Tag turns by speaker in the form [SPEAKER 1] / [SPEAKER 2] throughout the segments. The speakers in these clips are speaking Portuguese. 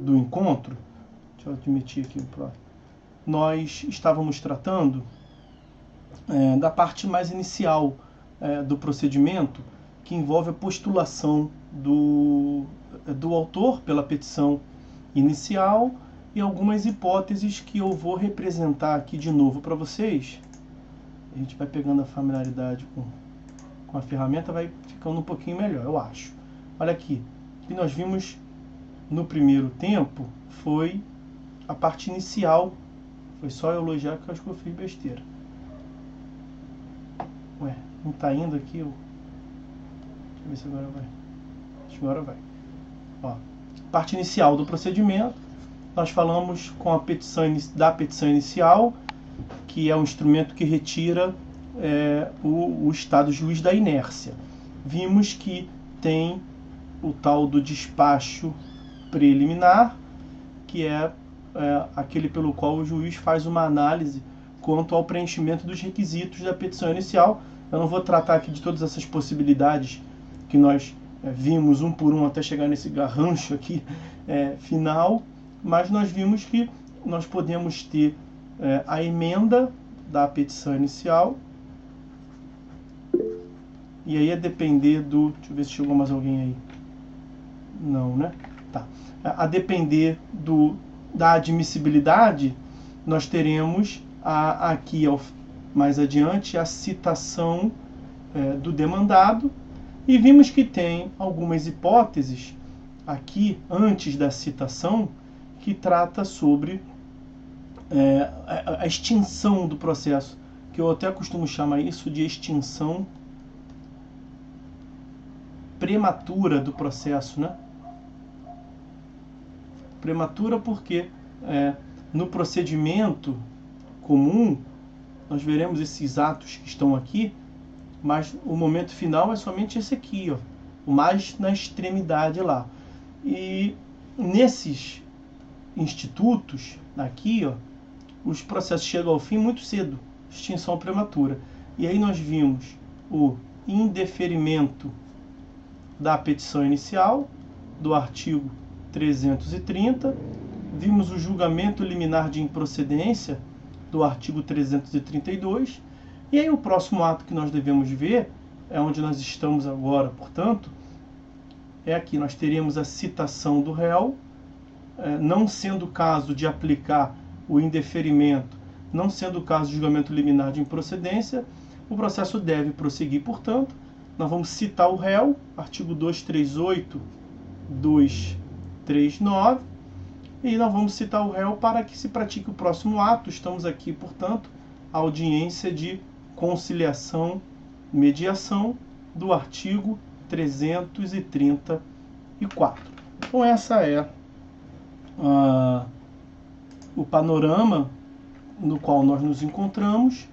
[SPEAKER 1] do encontro, deixa eu admitir aqui o próximo, nós estávamos tratando da parte mais inicial do procedimento, que envolve a postulação do autor pela petição inicial e algumas hipóteses que eu vou representar aqui de novo para vocês. A gente vai pegando a familiaridade com a ferramenta, vai ficando um pouquinho melhor, eu acho. Olha aqui, o que nós vimos no primeiro tempo foi a parte inicial. Foi só eu elogiar que eu acho que eu fiz besteira. Ué, não está indo aqui? Deixa eu ver se agora vai. Acho que agora vai. Ó, parte inicial do procedimento. Nós falamos com a da petição inicial, que é um instrumento que retira o estado juiz da inércia. Vimos que tem o tal do despacho preliminar, que é aquele pelo qual o juiz faz uma análise quanto ao preenchimento dos requisitos da petição inicial. Eu não vou tratar aqui de todas essas possibilidades que nós vimos um por um até chegar nesse garrancho aqui final, mas nós vimos que nós podemos ter a emenda da petição inicial, e aí depender do... Deixa eu ver se chegou mais alguém aí. Não, né? Tá. A depender da admissibilidade, nós teremos aqui mais adiante a citação do demandado, e vimos que tem algumas hipóteses aqui antes da citação que trata sobre a extinção do processo, que eu até costumo chamar isso de extinção prematura do processo, né? Prematura porque no procedimento comum nós veremos esses atos que estão aqui, mas o momento final é somente esse aqui, ó, o mais na extremidade lá. E nesses institutos aqui, ó, os processos chegam ao fim muito cedo, extinção prematura. E aí nós vimos o indeferimento da petição inicial, do artigo 330, vimos o julgamento liminar de improcedência, do artigo 332, e aí o próximo ato que nós devemos ver, é onde nós estamos agora, portanto, é aqui, nós teríamos a citação do réu, não sendo o caso de aplicar o indeferimento, não sendo o caso de julgamento liminar de improcedência, o processo deve prosseguir, portanto, nós vamos citar o réu, artigo 238, 239, e nós vamos citar o réu para que se pratique o próximo ato. Estamos aqui, portanto, a audiência de conciliação, mediação do artigo 334. Então essa é o panorama no qual nós nos encontramos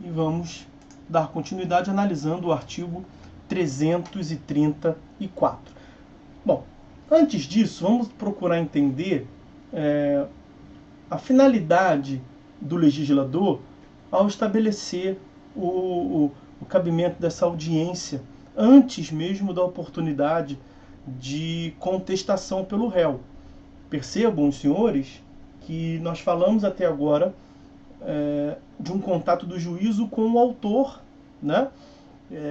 [SPEAKER 1] e vamos dar continuidade analisando o artigo 334. Bom, antes disso, vamos procurar entender a finalidade do legislador ao estabelecer o cabimento dessa audiência antes mesmo da oportunidade de contestação pelo réu. Percebam, os senhores, que nós falamos até agora de um contato do juízo com o autor, né?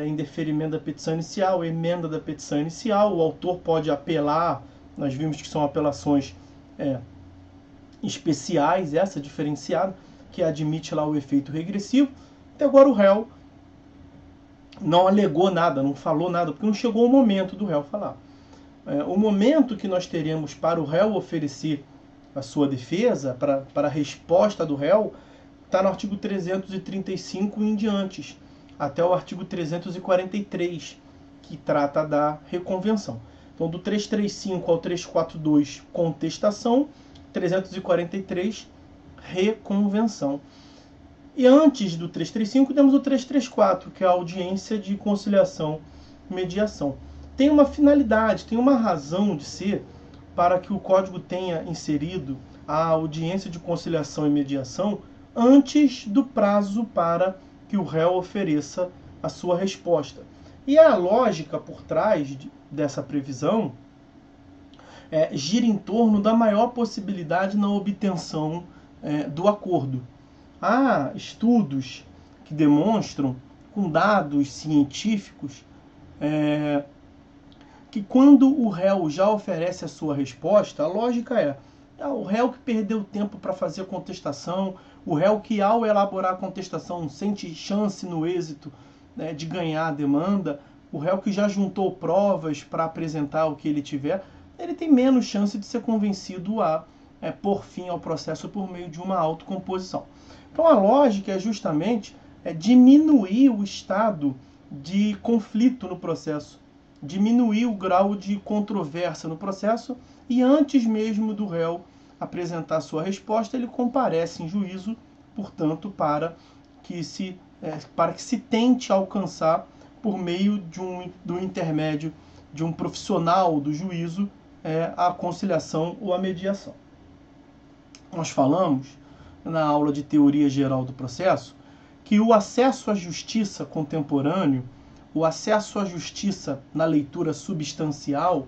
[SPEAKER 1] Indeferimento da petição inicial, emenda da petição inicial, o autor pode apelar, nós vimos que são apelações especiais, essa diferenciada, que admite lá o efeito regressivo. Até agora o réu não alegou nada, não falou nada, porque não chegou o momento do réu falar. O momento que nós teremos para o réu oferecer a sua defesa, para a resposta do réu, está no artigo 335 e em diante, até o artigo 343, que trata da reconvenção. Então, do 335 ao 342, contestação, 343, reconvenção. E antes do 335, temos o 334, que é a audiência de conciliação e mediação. Tem uma finalidade, tem uma razão de ser para que o Código tenha inserido a audiência de conciliação e mediação antes do prazo para que o réu ofereça a sua resposta. E a lógica por trás dessa previsão gira em torno da maior possibilidade na obtenção do acordo. Há estudos que demonstram, com dados científicos, que quando o réu já oferece a sua resposta, a lógica é o réu que perdeu tempo para fazer a contestação, o réu que ao elaborar a contestação sente chance no êxito de ganhar a demanda, o réu que já juntou provas para apresentar o que ele tiver, ele tem menos chance de ser convencido a pôr fim ao processo por meio de uma autocomposição. Então a lógica é justamente diminuir o estado de conflito no processo, diminuir o grau de controvérsia no processo, e antes mesmo do réu apresentar sua resposta, ele comparece em juízo, portanto, para que se tente alcançar, por meio do intermédio de um profissional do juízo, a conciliação ou a mediação. Nós falamos, na aula de teoria geral do processo, que o acesso à justiça contemporâneo, o acesso à justiça na leitura substancial,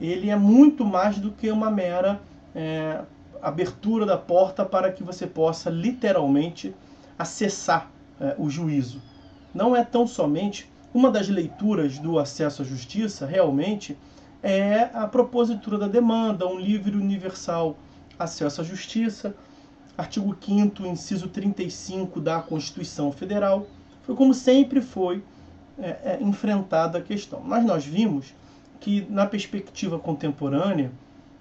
[SPEAKER 1] ele é muito mais do que uma mera abertura da porta para que você possa literalmente acessar o juízo. Não é tão somente uma das leituras do acesso à justiça, realmente, é a propositura da demanda, um livre universal acesso à justiça, artigo 5º, inciso 35 da Constituição Federal. Foi como sempre foi enfrentada a questão. Mas nós vimos que, na perspectiva contemporânea,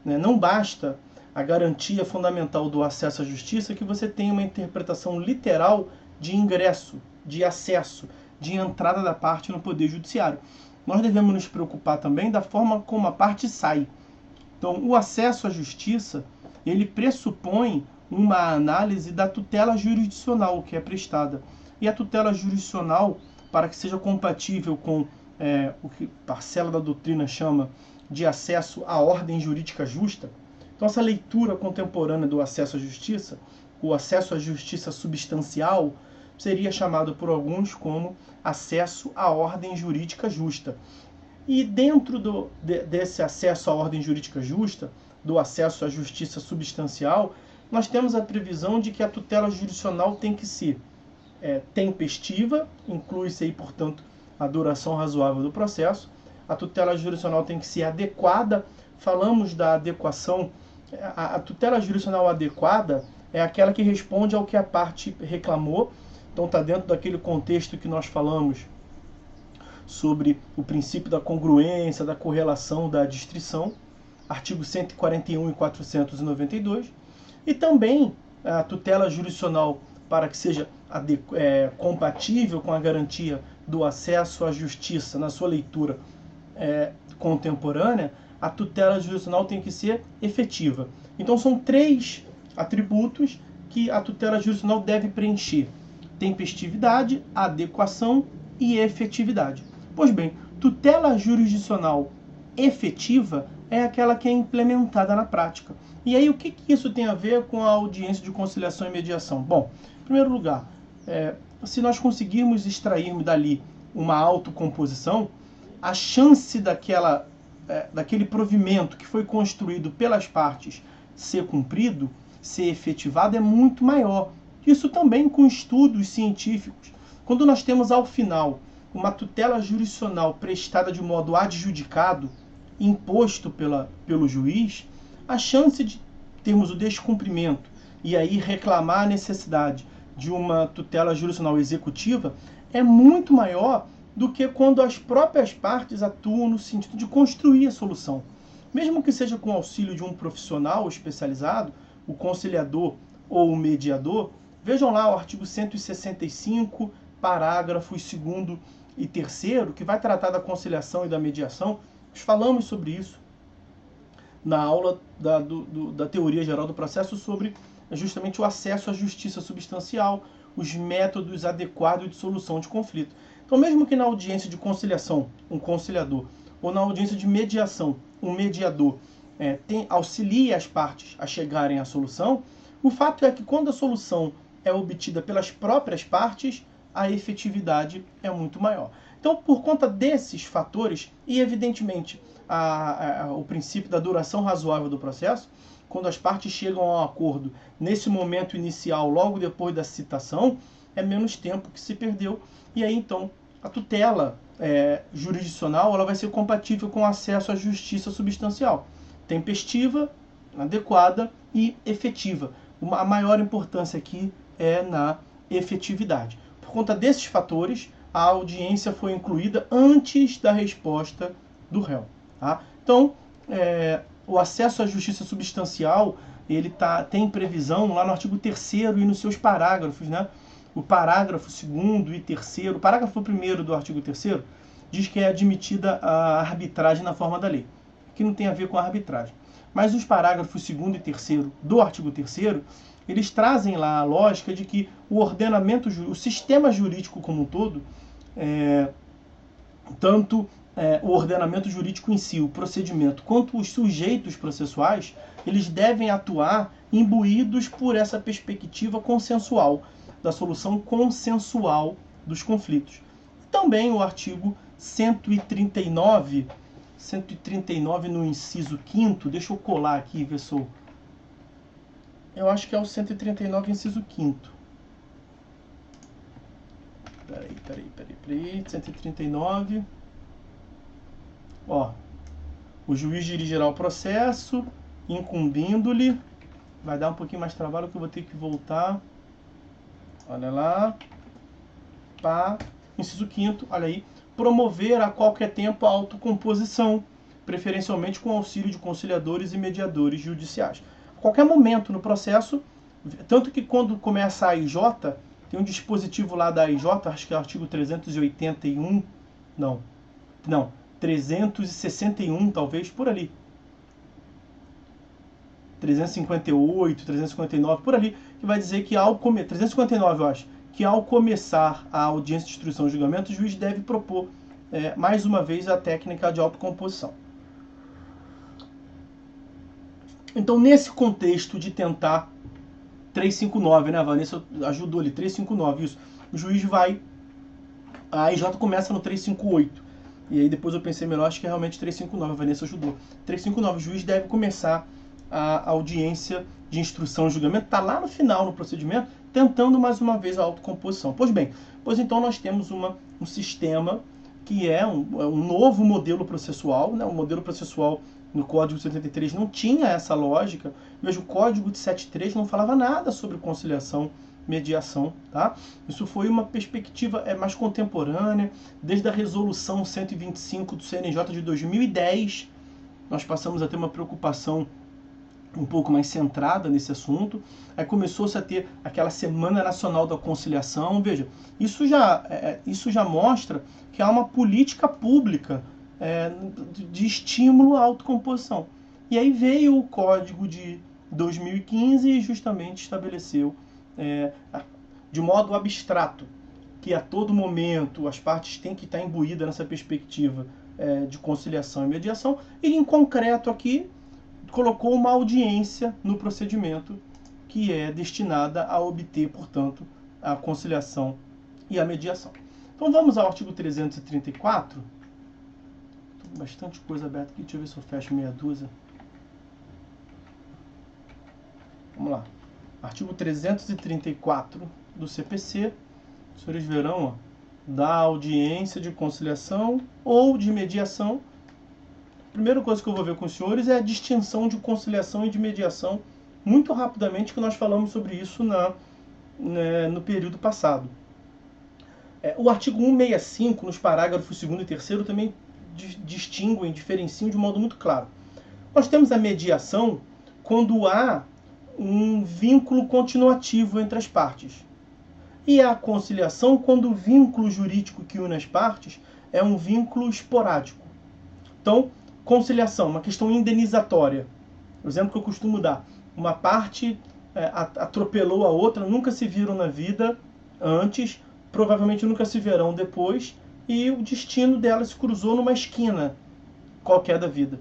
[SPEAKER 1] não basta a garantia fundamental do acesso à justiça, que você tenha uma interpretação literal de ingresso, de acesso, de entrada da parte no Poder Judiciário. Nós devemos nos preocupar também da forma como a parte sai. Então, o acesso à justiça, ele pressupõe uma análise da tutela jurisdicional que é prestada. E a tutela jurisdicional, para que seja compatível com o que parcela da doutrina chama de acesso à ordem jurídica justa, então essa leitura contemporânea do acesso à justiça, o acesso à justiça substancial, seria chamado por alguns como acesso à ordem jurídica justa. E dentro desse acesso à ordem jurídica justa, do acesso à justiça substancial, nós temos a previsão de que a tutela jurisdicional tem que ser tempestiva, inclui-se aí, portanto, a duração razoável do processo. A tutela jurisdicional tem que ser adequada. Falamos da adequação. A tutela jurisdicional adequada é aquela que responde ao que a parte reclamou. Então está dentro daquele contexto que nós falamos sobre o princípio da congruência, da correlação, da distrição, artigo 141 e 492. E também a tutela jurisdicional, para que seja compatível com a garantia do acesso à justiça na sua leitura contemporânea, a tutela jurisdicional tem que ser efetiva. Então são 3 atributos que a tutela jurisdicional deve preencher: tempestividade, adequação e efetividade. Pois bem, tutela jurisdicional efetiva é aquela que é implementada na prática. E aí, o que isso tem a ver com a audiência de conciliação e mediação? Bom, em primeiro lugar, se nós conseguirmos extrairmos dali uma autocomposição, a chance daquele provimento que foi construído pelas partes ser cumprido, ser efetivado, é muito maior. Isso também com estudos científicos. Quando nós temos ao final uma tutela jurisdicional prestada de modo adjudicado, imposto pelo juiz, a chance de termos o descumprimento e aí reclamar a necessidade de uma tutela jurisdicional executiva é muito maior do que quando as próprias partes atuam no sentido de construir a solução. Mesmo que seja com o auxílio de um profissional especializado, o conciliador ou o mediador. Vejam lá o artigo 165, parágrafos 2º e 3º, que vai tratar da conciliação e da mediação. Nós falamos sobre isso na aula da teoria geral do processo, sobre justamente o acesso à justiça substancial, os métodos adequados de solução de conflito. Então, mesmo que na audiência de conciliação, um conciliador, ou na audiência de mediação, um mediador, auxilie as partes a chegarem à solução, o fato é que quando a solução é obtida pelas próprias partes, a efetividade é muito maior. Então, por conta desses fatores, e evidentemente o princípio da duração razoável do processo, quando as partes chegam a um acordo nesse momento inicial, logo depois da citação, é menos tempo que se perdeu. E aí, então, a tutela jurisdicional ela vai ser compatível com o acesso à justiça substancial, tempestiva, adequada e efetiva. A maior importância aqui é na efetividade. Por conta desses fatores, a audiência foi incluída antes da resposta do réu. Tá? Então, o acesso à justiça substancial ele tem previsão lá no artigo 3º e nos seus parágrafos, né? O parágrafo 2º e 3º, o parágrafo 1º do artigo 3º diz que é admitida a arbitragem na forma da lei, que não tem a ver com a arbitragem. Mas os parágrafos 2º e 3º do artigo 3º, eles trazem lá a lógica de que o sistema jurídico como um todo, tanto o ordenamento jurídico em si, o procedimento, quanto os sujeitos processuais, eles devem atuar imbuídos por essa perspectiva consensual, da solução consensual dos conflitos. Também o artigo 139 no inciso 5º, deixa eu colar aqui, ver se eu acho que é o 139, inciso 5º. Peraí. 139. Ó, o juiz dirigirá o processo, incumbindo-lhe. Vai dar um pouquinho mais de trabalho que eu vou ter que voltar. Olha lá. Inciso 5º, olha aí. Promover a qualquer tempo a autocomposição, preferencialmente com auxílio de conciliadores e mediadores judiciais. A qualquer momento no processo, tanto que quando começa a AIJ, tem um dispositivo lá da AIJ, acho que é o artigo 381, 361 talvez, por ali. 358, 359, por ali, que vai dizer que 359 eu acho, que ao começar a audiência de instrução e julgamento, o juiz deve propor, mais uma vez, a técnica de autocomposição. Então, nesse contexto de tentar 359, né, a Vanessa ajudou ali, 359, isso, o juiz a AIJ começa no 358, e aí depois eu pensei melhor, acho que é realmente 359, a Vanessa ajudou. 359, o juiz deve começar a audiência de instrução e julgamento, está lá no final, no procedimento, tentando mais uma vez a autocomposição. Pois então nós temos um sistema que é um novo modelo processual, né? O modelo processual no Código de 73 não tinha essa lógica. Veja, o Código de 73 não falava nada sobre conciliação, mediação, tá? Isso foi uma perspectiva mais contemporânea, desde a resolução 125 do CNJ de 2010, nós passamos a ter uma preocupação um pouco mais centrada nesse assunto. Aí começou-se a ter aquela Semana Nacional da Conciliação. Veja, isso já mostra que há uma política pública de estímulo à autocomposição. E aí veio o Código de 2015 e justamente estabeleceu, de modo abstrato, que a todo momento as partes têm que estar imbuídas nessa perspectiva de conciliação e mediação, e em concreto aqui colocou uma audiência no procedimento que é destinada a obter, portanto, a conciliação e a mediação. Então vamos ao artigo 334. Tem bastante coisa aberta aqui, deixa eu ver se eu fecho meia dúzia. Vamos lá. Artigo 334 do CPC. Os senhores verão, da audiência de conciliação ou de mediação. A primeira coisa que eu vou ver com os senhores é a distinção de conciliação e de mediação, muito rapidamente, que nós falamos sobre isso no período passado. O artigo 165, nos parágrafos 2º e 3º, também distinguem, diferenciam de modo muito claro. Nós temos a mediação quando há um vínculo continuativo entre as partes. E a conciliação quando o vínculo jurídico que une as partes é um vínculo esporádico. Então, conciliação, uma questão indenizatória. O exemplo que eu costumo dar. Uma parte atropelou a outra, nunca se viram na vida antes, provavelmente nunca se verão depois, e o destino dela se cruzou numa esquina qualquer da vida.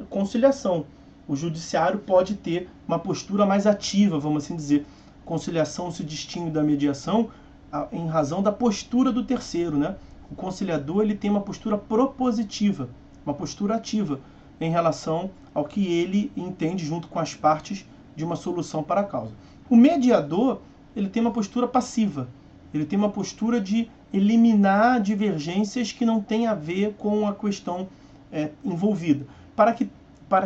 [SPEAKER 1] Conciliação. O judiciário pode ter uma postura mais ativa, vamos assim dizer. Conciliação se distingue da mediação em razão da postura do terceiro, né? O conciliador ele tem uma postura propositiva, uma postura ativa. em relação ao que ele entende junto com as partes de uma solução para a causa. O mediador, ele tem uma postura passiva, ele tem uma postura de eliminar divergências que não têm a ver com a questão envolvida, para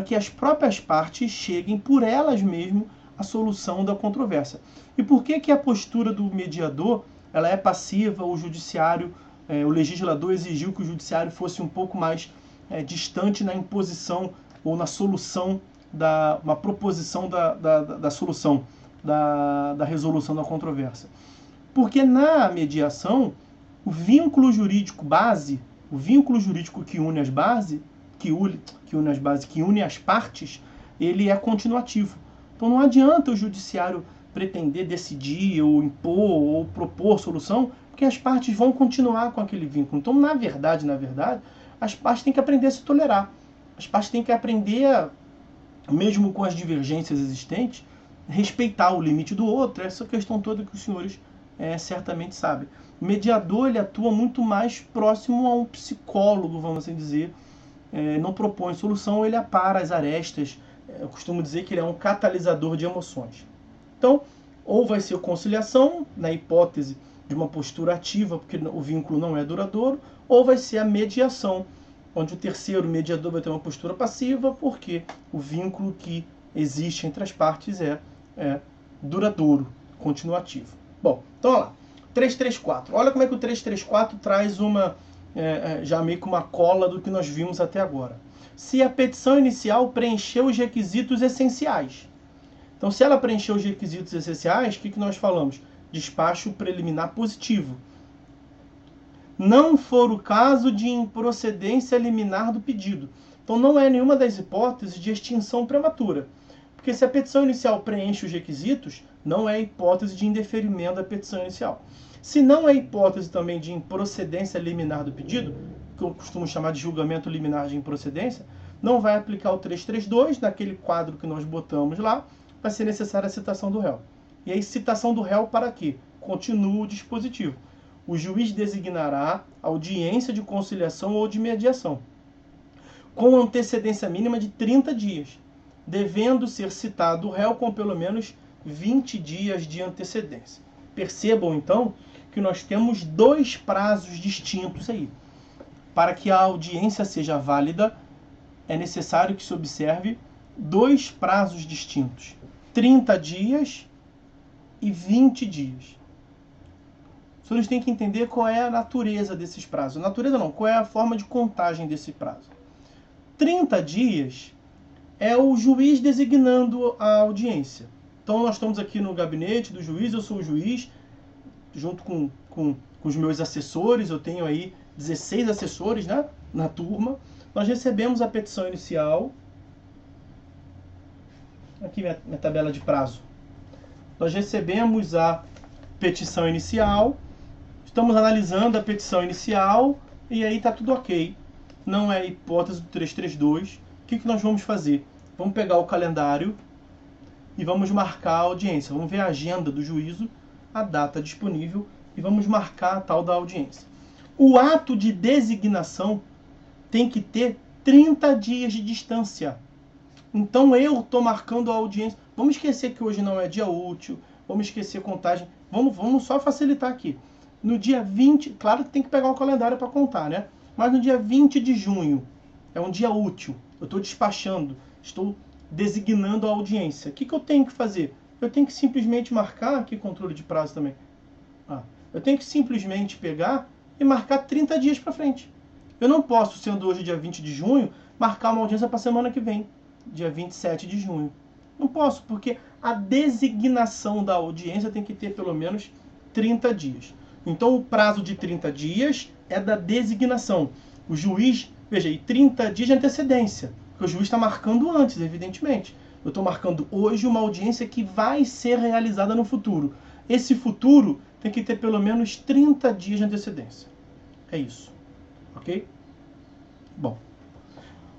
[SPEAKER 1] que as próprias partes cheguem por elas mesmas à solução da controvérsia. E por que a postura do mediador ela é passiva? O judiciário, o legislador exigiu que o judiciário fosse um pouco mais distante na imposição ou na solução, uma proposição da solução, da resolução da controvérsia. Porque na mediação, o vínculo jurídico base, o vínculo jurídico que une as bases, que une as partes, ele é continuativo. Então não adianta o judiciário pretender decidir, ou impor, ou propor solução, porque as partes vão continuar com aquele vínculo. Então, na verdade, as partes têm que aprender a se tolerar. As partes têm que aprender, mesmo com as divergências existentes, respeitar o limite do outro. Essa questão toda que os senhores certamente sabem. O mediador, ele atua muito mais próximo a um psicólogo, vamos assim dizer. Não propõe solução, ele apara as arestas. Eu costumo dizer que ele é um catalisador de emoções. Então, ou vai ser conciliação, na hipótese de uma postura ativa, porque o vínculo não é duradouro, ou vai ser a mediação, onde o terceiro mediador vai ter uma postura passiva, porque o vínculo que existe entre as partes é duradouro, continuativo. Bom, então olha lá, 334. Olha como é que o 334 traz já meio que uma cola do que nós vimos até agora. Se a petição inicial preencheu os requisitos essenciais. Então, se ela preencheu os requisitos essenciais, o que nós falamos? Despacho preliminar positivo. Não for o caso de improcedência liminar do pedido. Então, não é nenhuma das hipóteses de extinção prematura. Porque se a petição inicial preenche os requisitos, não é hipótese de indeferimento da petição inicial. Se não é hipótese também de improcedência liminar do pedido, que eu costumo chamar de julgamento liminar de improcedência, não vai aplicar o 332, naquele quadro que nós botamos lá, vai ser necessária a citação do réu. E aí, citação do réu para quê? Continua o dispositivo. O juiz designará audiência de conciliação ou de mediação, com antecedência mínima de 30 dias, devendo ser citado o réu com pelo menos 20 dias de antecedência. Percebam, então, que nós temos dois prazos distintos aí. Para que a audiência seja válida, é necessário que se observe dois prazos distintos. 30 dias e 20 dias. Os senhores têm que entender qual é a natureza desses prazos. Natureza não, qual é a forma de contagem desse prazo. 30 dias é o juiz designando a audiência. Então nós estamos aqui no gabinete do juiz, eu sou o juiz, junto com os meus assessores, eu tenho aí 16 assessores, né, na turma. Nós recebemos a petição inicial. Aqui minha tabela de prazo. Nós recebemos a petição inicial, estamos analisando a petição inicial e aí está tudo ok. Não é hipótese do 332. O que nós vamos fazer? Vamos pegar o calendário e vamos marcar a audiência. Vamos ver a agenda do juízo, a data disponível e vamos marcar a tal da audiência. O ato de designação tem que ter 30 dias de distância. Então eu estou marcando a audiência. Vamos esquecer que hoje não é dia útil. Vamos esquecer contagem. Vamos só facilitar aqui. No dia 20, claro que tem que pegar o calendário para contar, né? Mas no dia 20 de junho, é um dia útil. Eu estou despachando, estou designando a audiência. O que eu tenho que fazer? Eu tenho que simplesmente marcar, aqui controle de prazo também. Eu tenho que simplesmente pegar e marcar 30 dias para frente. Eu não posso, sendo hoje dia 20 de junho, marcar uma audiência para a semana que vem, dia 27 de junho. Não posso, porque a designação da audiência tem que ter pelo menos 30 dias. Então o prazo de 30 dias é da designação. O juiz, veja aí, 30 dias de antecedência, porque o juiz está marcando antes, evidentemente. Eu estou marcando hoje uma audiência que vai ser realizada no futuro. Esse futuro tem que ter pelo menos 30 dias de antecedência. É isso. Ok? Bom,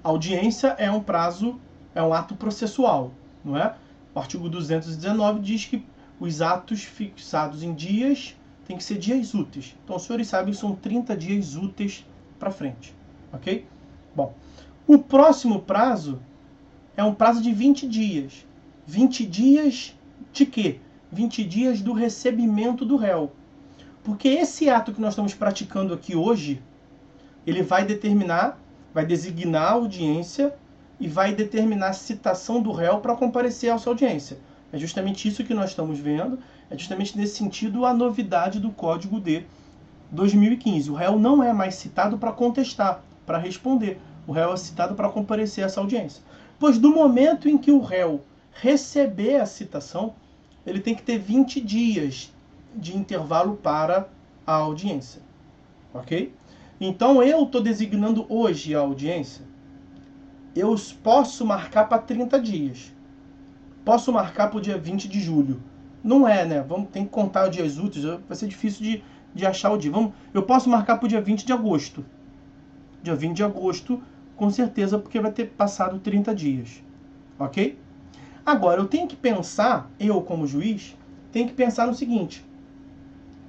[SPEAKER 1] audiência é um prazo, é um ato processual, não é? O artigo 219 diz que os atos fixados em dias têm que ser dias úteis. Então, os senhores sabem que são 30 dias úteis para frente. Ok? Bom, O próximo prazo é um prazo de 20 dias. 20 dias de quê? 20 dias do recebimento do réu. Porque esse ato que nós estamos praticando aqui hoje, ele vai designar a audiência e vai determinar a citação do réu para comparecer à sua audiência. É justamente isso que nós estamos vendo, é justamente nesse sentido a novidade do Código de 2015. O réu não é mais citado para contestar, para responder. O réu é citado para comparecer a essa audiência. Pois do momento em que o réu receber a citação, ele tem que ter 20 dias de intervalo para a audiência. Ok? Então eu estou designando hoje a audiência. Eu posso marcar para 30 dias. Posso marcar para o dia 20 de julho. Não é, né? Tem que contar os dias úteis, vai ser difícil de achar o dia. Eu posso marcar para o dia 20 de agosto. Dia 20 de agosto, com certeza, porque vai ter passado 30 dias. Ok? Agora, eu tenho que pensar, eu como juiz, tenho que pensar no seguinte.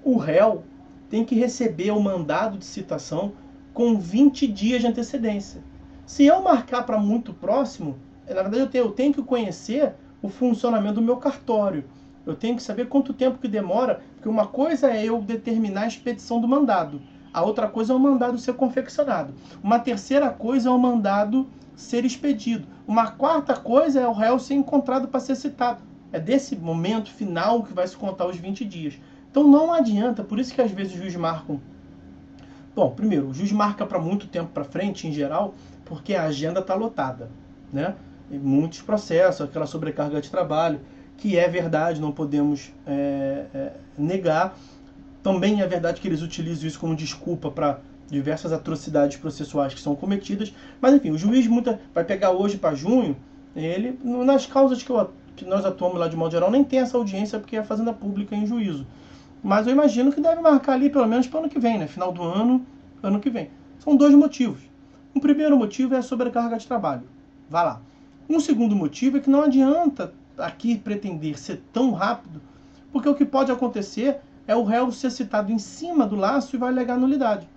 [SPEAKER 1] O réu tem que receber o mandado de citação com 20 dias de antecedência. Se eu marcar para muito próximo, na verdade eu tenho que conhecer o funcionamento do meu cartório. Eu tenho que saber quanto tempo que demora, porque uma coisa é eu determinar a expedição do mandado. A outra coisa é o mandado ser confeccionado. Uma terceira coisa é o mandado ser expedido. Uma quarta coisa é o réu ser encontrado para ser citado. É desse momento final que vai se contar os 20 dias. Então não adianta, por isso que às vezes os juízes marcam. Bom, primeiro, o juiz marca para muito tempo para frente, em geral, porque a agenda está lotada, né? E muitos processos, aquela sobrecarga de trabalho, que é verdade, não podemos negar. Também é verdade que eles utilizam isso como desculpa para diversas atrocidades processuais que são cometidas. Mas enfim, o juiz vai pegar hoje para junho, ele, nas causas que nós atuamos lá de modo geral, nem tem essa audiência porque é fazenda pública em juízo. Mas eu imagino que deve marcar ali pelo menos para o ano que vem, né? Final do ano que vem. São dois motivos. O primeiro motivo é a sobrecarga de trabalho. Vai lá. Um segundo motivo é que não adianta aqui pretender ser tão rápido, porque o que pode acontecer é o réu ser citado em cima do laço e vai alegar nulidade.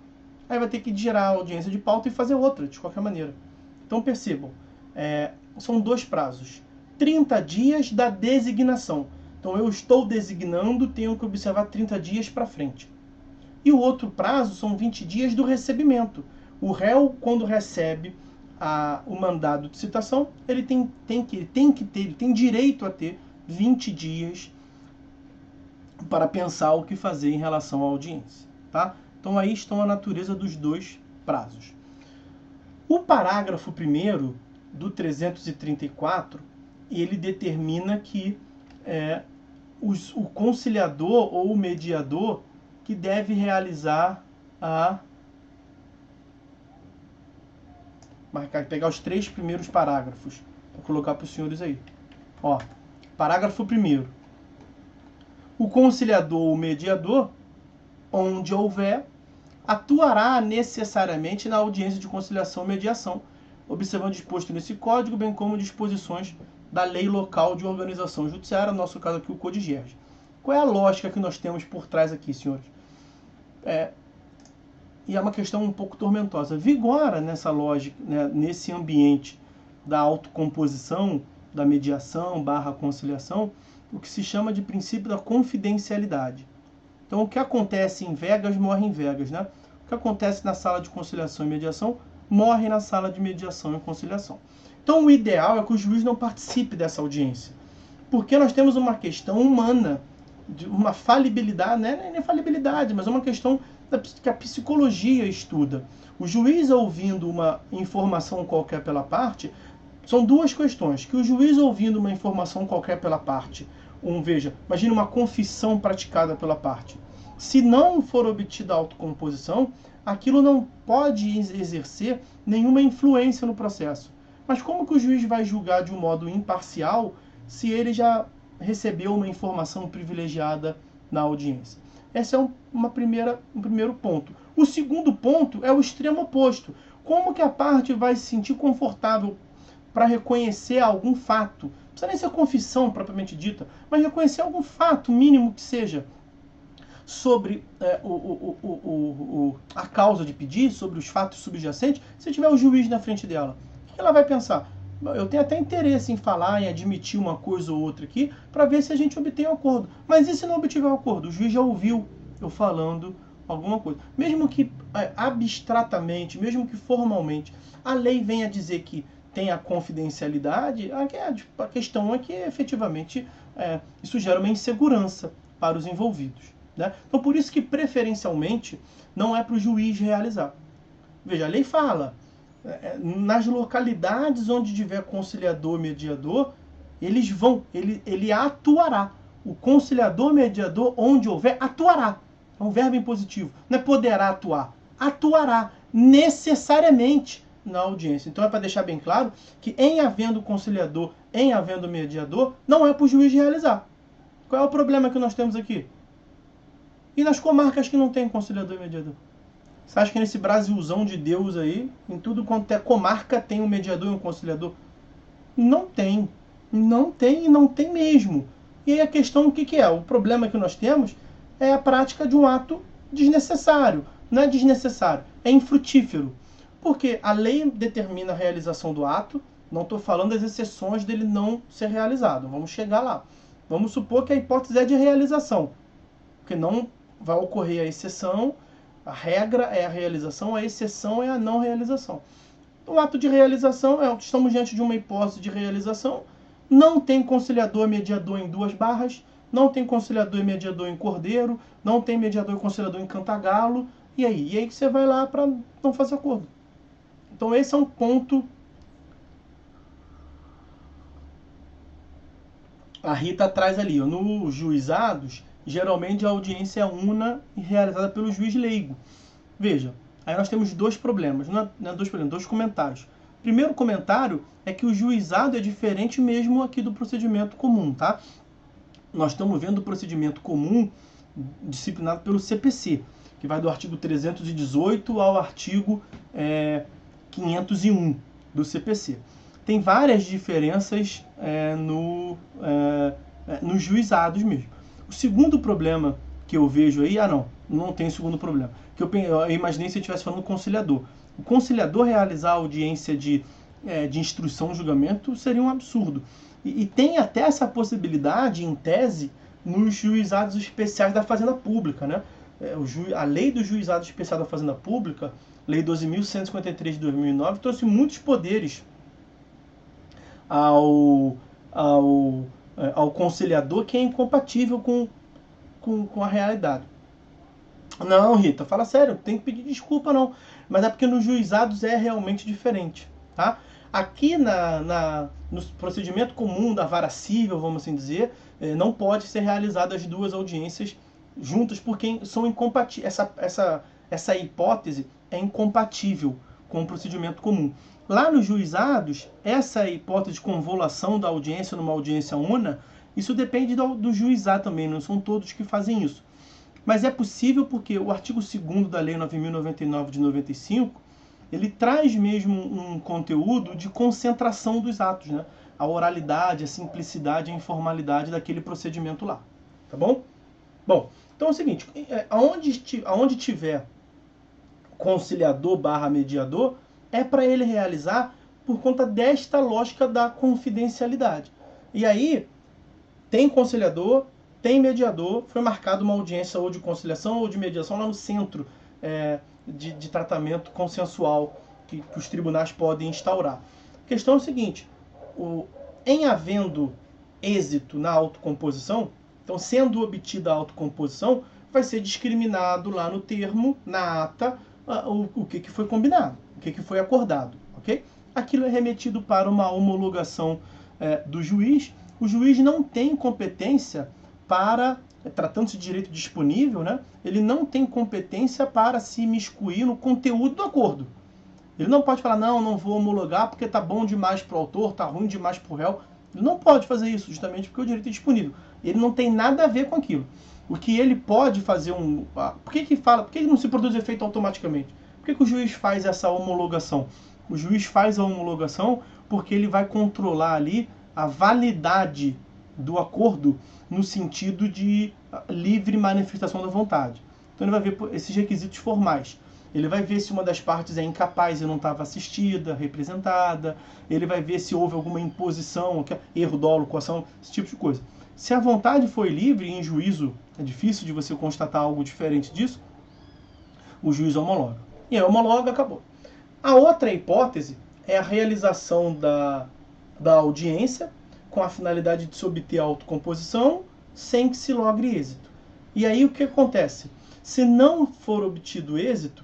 [SPEAKER 1] Aí vai ter que gerar a audiência de pauta e fazer outra, de qualquer maneira. Então percebam, são dois prazos. 30 dias da designação. Então eu estou designando, tenho que observar 30 dias para frente. E o outro prazo são 20 dias do recebimento. O réu, quando recebe o mandado de citação, ele tem direito a ter 20 dias para pensar o que fazer em relação à audiência. Tá? Então aí estão a natureza dos dois prazos. O parágrafo 1º do 334, ele determina que o conciliador ou o mediador que deve realizar pegar os 3 primeiros parágrafos para colocar para os senhores aí. Ó, parágrafo 1º. O conciliador ou mediador, onde houver, atuará necessariamente na audiência de conciliação e mediação, observando o disposto nesse código, bem como disposições da lei local de organização judiciária, no nosso caso aqui o CODIGERJ. Qual é a lógica que nós temos por trás aqui, senhores? E é uma questão um pouco tormentosa. Vigora nessa lógica, né, nesse ambiente da autocomposição, da mediação / conciliação, o que se chama de princípio da confidencialidade. Então, o que acontece em Vegas, morre em Vegas, né? O que acontece na sala de conciliação e mediação, morre na sala de mediação e conciliação. Então, o ideal é que o juiz não participe dessa audiência, porque nós temos uma questão humana, de uma falibilidade, não é nem falibilidade, mas uma questão que a psicologia estuda. O juiz ouvindo uma informação qualquer pela parte, são duas questões, que o juiz ouvindo uma informação qualquer pela parte, imagine uma confissão praticada pela parte. Se não for obtida a autocomposição, aquilo não pode exercer nenhuma influência no processo. Mas como que o juiz vai julgar de um modo imparcial se ele já recebeu uma informação privilegiada na audiência? Esse é um primeiro ponto. O segundo ponto é o extremo oposto. Como que a parte vai se sentir confortável para reconhecer algum fato? Não precisa nem ser confissão propriamente dita, mas reconhecer algum fato mínimo que seja sobre a causa de pedir, sobre os fatos subjacentes, se tiver o juiz na frente dela. que ela vai pensar? Eu tenho até interesse em falar, em admitir uma coisa ou outra aqui, para ver se a gente obtém um acordo. Mas e se não obtiver um acordo? O juiz já ouviu eu falando alguma coisa. Mesmo que abstratamente, mesmo que formalmente, a lei venha dizer que tem a confidencialidade, a questão é que efetivamente isso gera uma insegurança para os envolvidos. Né? Então por isso que preferencialmente não é para o juiz realizar. Veja, a lei fala, nas localidades onde tiver conciliador, mediador, ele atuará. O conciliador, mediador, onde houver, atuará. É um verbo impositivo. Não é poderá atuar. Atuará necessariamente na audiência. Então é para deixar bem claro que em havendo conciliador, em havendo mediador, não é para o juiz realizar. Qual é o problema que nós temos aqui? E nas comarcas que não tem conciliador e mediador? Você acha que nesse Brasilzão de Deus aí, em tudo quanto é comarca, tem um mediador e um conciliador? Não tem. Não tem e não tem mesmo. E aí a questão, o que é? O problema que nós temos é a prática de um ato desnecessário. Não é desnecessário, é infrutífero. Porque a lei determina a realização do ato, não estou falando das exceções dele não ser realizado. Vamos chegar lá. Vamos supor que a hipótese é de realização. Porque não vai ocorrer a exceção, a regra é a realização, a exceção é a não realização. O ato de realização, estamos diante de uma hipótese de realização, não tem conciliador e mediador em duas barras, não tem conciliador e mediador em Cordeiro, não tem mediador e conciliador em Cantagalo, e aí? E aí que você vai lá para não fazer acordo. Então esse é um ponto. A Rita traz ali, nos juizados, geralmente a audiência é una e realizada pelo juiz leigo. Veja, aí nós temos dois problemas, dois comentários. Primeiro comentário é que o juizado é diferente mesmo aqui do procedimento comum, tá? Nós estamos vendo o procedimento comum disciplinado pelo CPC, que vai do artigo 318 ao artigo 501 do CPC. Tem várias diferenças nos juizados mesmo. O segundo problema que eu vejo aí, não tem segundo problema. Que eu imaginei se eu estivesse falando conciliador. O conciliador realizar a audiência de instrução e julgamento seria um absurdo. E tem até essa possibilidade, em tese, nos juizados especiais da Fazenda Pública, né? A lei do juizado especial da Fazenda Pública, lei 12.153 de 2009, trouxe muitos poderes ao conciliador que é incompatível com a realidade. Não, Rita, fala sério, tem que pedir desculpa não. Mas é porque nos juizados é realmente diferente, tá? Aqui no procedimento comum da vara civil, vamos assim dizer, não pode ser realizada as duas audiências juntas porque são incompatíveis. Essa hipótese é incompatível com o procedimento comum. Lá nos juizados, essa hipótese de convolução da audiência numa audiência una, isso depende do juizado também, não são todos que fazem isso. Mas é possível porque o artigo 2º da Lei 9.099 de 95, ele traz mesmo um conteúdo de concentração dos atos, né? A oralidade, a simplicidade, a informalidade daquele procedimento lá. Tá bom? Bom, então é o seguinte, aonde tiver conciliador / mediador, é para ele realizar por conta desta lógica da confidencialidade. E aí, tem conciliador, tem mediador, foi marcada uma audiência ou de conciliação ou de mediação lá no centro de tratamento consensual que os tribunais podem instaurar. A questão é o seguinte, em havendo êxito na autocomposição, então sendo obtida a autocomposição, vai ser discriminado lá no termo, na ata, o que foi combinado, o que foi acordado, ok? Aquilo é remetido para uma homologação do juiz. O juiz não tem competência para, tratando-se de direito disponível, né, ele não tem competência para se imiscuir no conteúdo do acordo. Ele não pode falar, não vou homologar porque tá bom demais para o autor, tá ruim demais para o réu. Ele não pode fazer isso, justamente porque o direito é disponível. Ele não tem nada a ver com aquilo. O que ele pode fazer por que não se produz efeito automaticamente? Por que o juiz faz essa homologação? O juiz faz a homologação porque ele vai controlar ali a validade do acordo no sentido de livre manifestação da vontade. Então ele vai ver esses requisitos formais. Ele vai ver se uma das partes é incapaz e não estava assistida, representada. Ele vai ver se houve alguma imposição, erro, dolo, coação, esse tipo de coisa. Se a vontade foi livre, e em juízo é difícil de você constatar algo diferente disso, o juiz homologa. E aí homologa, acabou. A outra hipótese é a realização da audiência com a finalidade de se obter a autocomposição sem que se logre êxito. E aí o que acontece? Se não for obtido êxito,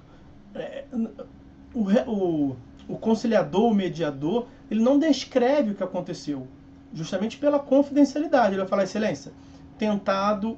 [SPEAKER 1] o conciliador, o mediador, ele não descreve o que aconteceu, justamente pela confidencialidade. Ele vai falar, excelência, tentado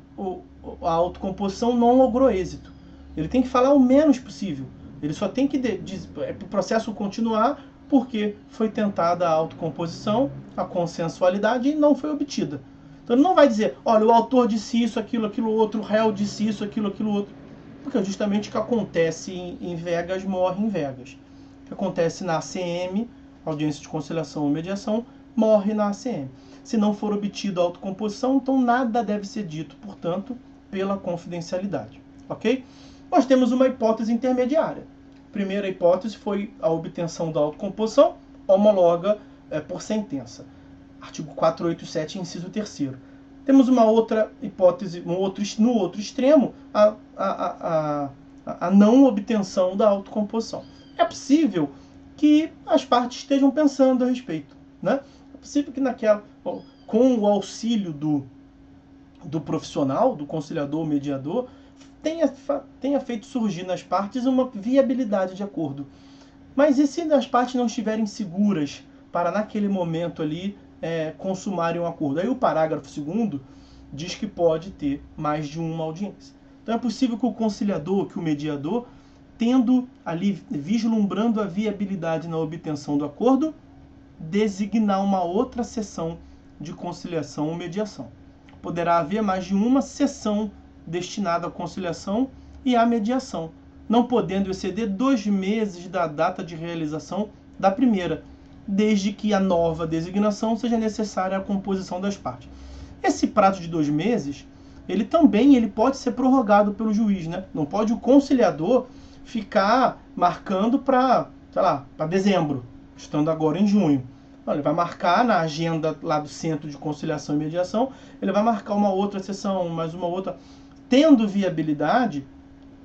[SPEAKER 1] a autocomposição não logrou êxito. Ele tem que falar o menos possível. Ele só tem que o processo continuar porque foi tentada a autocomposição, a consensualidade e não foi obtida. Então ele não vai dizer, olha, o autor disse isso, aquilo outro, o réu disse isso, aquilo outro. Porque justamente o que acontece em Vegas morre em Vegas. O que acontece na ACM, audiência de conciliação ou mediação, morre na ACM. Se não for obtido a autocomposição, então nada deve ser dito, portanto, pela confidencialidade. Ok? Nós temos uma hipótese intermediária. A primeira hipótese foi a obtenção da autocomposição, homologa por sentença. Artigo 487, inciso 3º. Temos uma outra hipótese, no outro extremo, a não obtenção da autocomposição. É possível que as partes estejam pensando a respeito, né? É possível que com o auxílio do profissional, do conciliador, mediador, tenha feito surgir nas partes uma viabilidade de acordo. Mas e se as partes não estiverem seguras para, naquele momento ali, consumarem um acordo? Aí o parágrafo 2º diz que pode ter mais de uma audiência. Então é possível que o conciliador, que o mediador, tendo ali, vislumbrando a viabilidade na obtenção do acordo, designar uma outra sessão de conciliação ou mediação. Poderá haver mais de uma sessão destinada à conciliação e à mediação, não podendo exceder 2 meses da data de realização da primeira, desde que a nova designação seja necessária à composição das partes. Esse prazo de 2 meses, ele pode ser prorrogado pelo juiz, né? Não pode o conciliador ficar marcando para dezembro, estando agora em junho. Não, ele vai marcar na agenda lá do Centro de Conciliação e Mediação, ele vai marcar uma outra sessão, mais uma outra. Tendo viabilidade,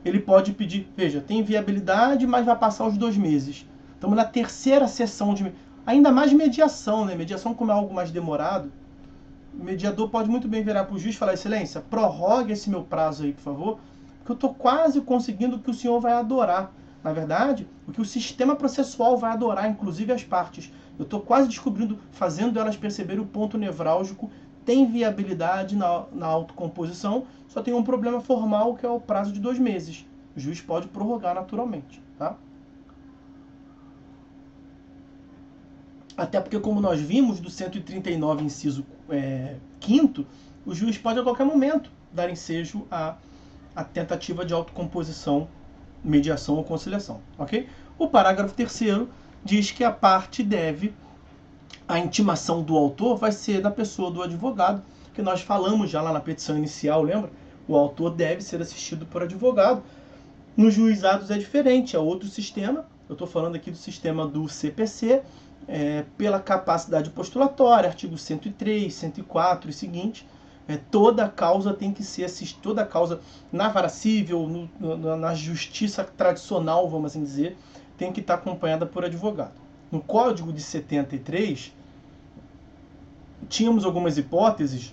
[SPEAKER 1] ele pode pedir, veja, tem viabilidade, mas vai passar os 2 meses. Estamos na terceira sessão ainda mais mediação, né? Mediação, como é algo mais demorado, o mediador pode muito bem virar para o juiz e falar, excelência, prorrogue esse meu prazo aí, por favor, porque eu estou quase conseguindo o que o senhor vai adorar. Na verdade, o que o sistema processual vai adorar, inclusive as partes. Eu estou quase descobrindo, fazendo elas perceberem o ponto nevrálgico, tem viabilidade na autocomposição, só tem um problema formal, que é o prazo de 2 meses. O juiz pode prorrogar naturalmente, tá? Até porque, como nós vimos, do 139, inciso 5º, o juiz pode a qualquer momento dar ensejo à tentativa de autocomposição, mediação ou conciliação, ok? O parágrafo 3º diz que a parte a intimação do autor vai ser da pessoa do advogado, que nós falamos já lá na petição inicial, lembra? O autor deve ser assistido por advogado. Nos juizados é diferente, é outro sistema. Eu estou falando aqui do sistema do CPC, pela capacidade postulatória, artigo 103, 104 e seguinte. Toda causa tem que ser assistida, toda causa na vara civil, na justiça tradicional, vamos assim dizer, tem que estar acompanhada por advogado. No Código de 73, tínhamos algumas hipóteses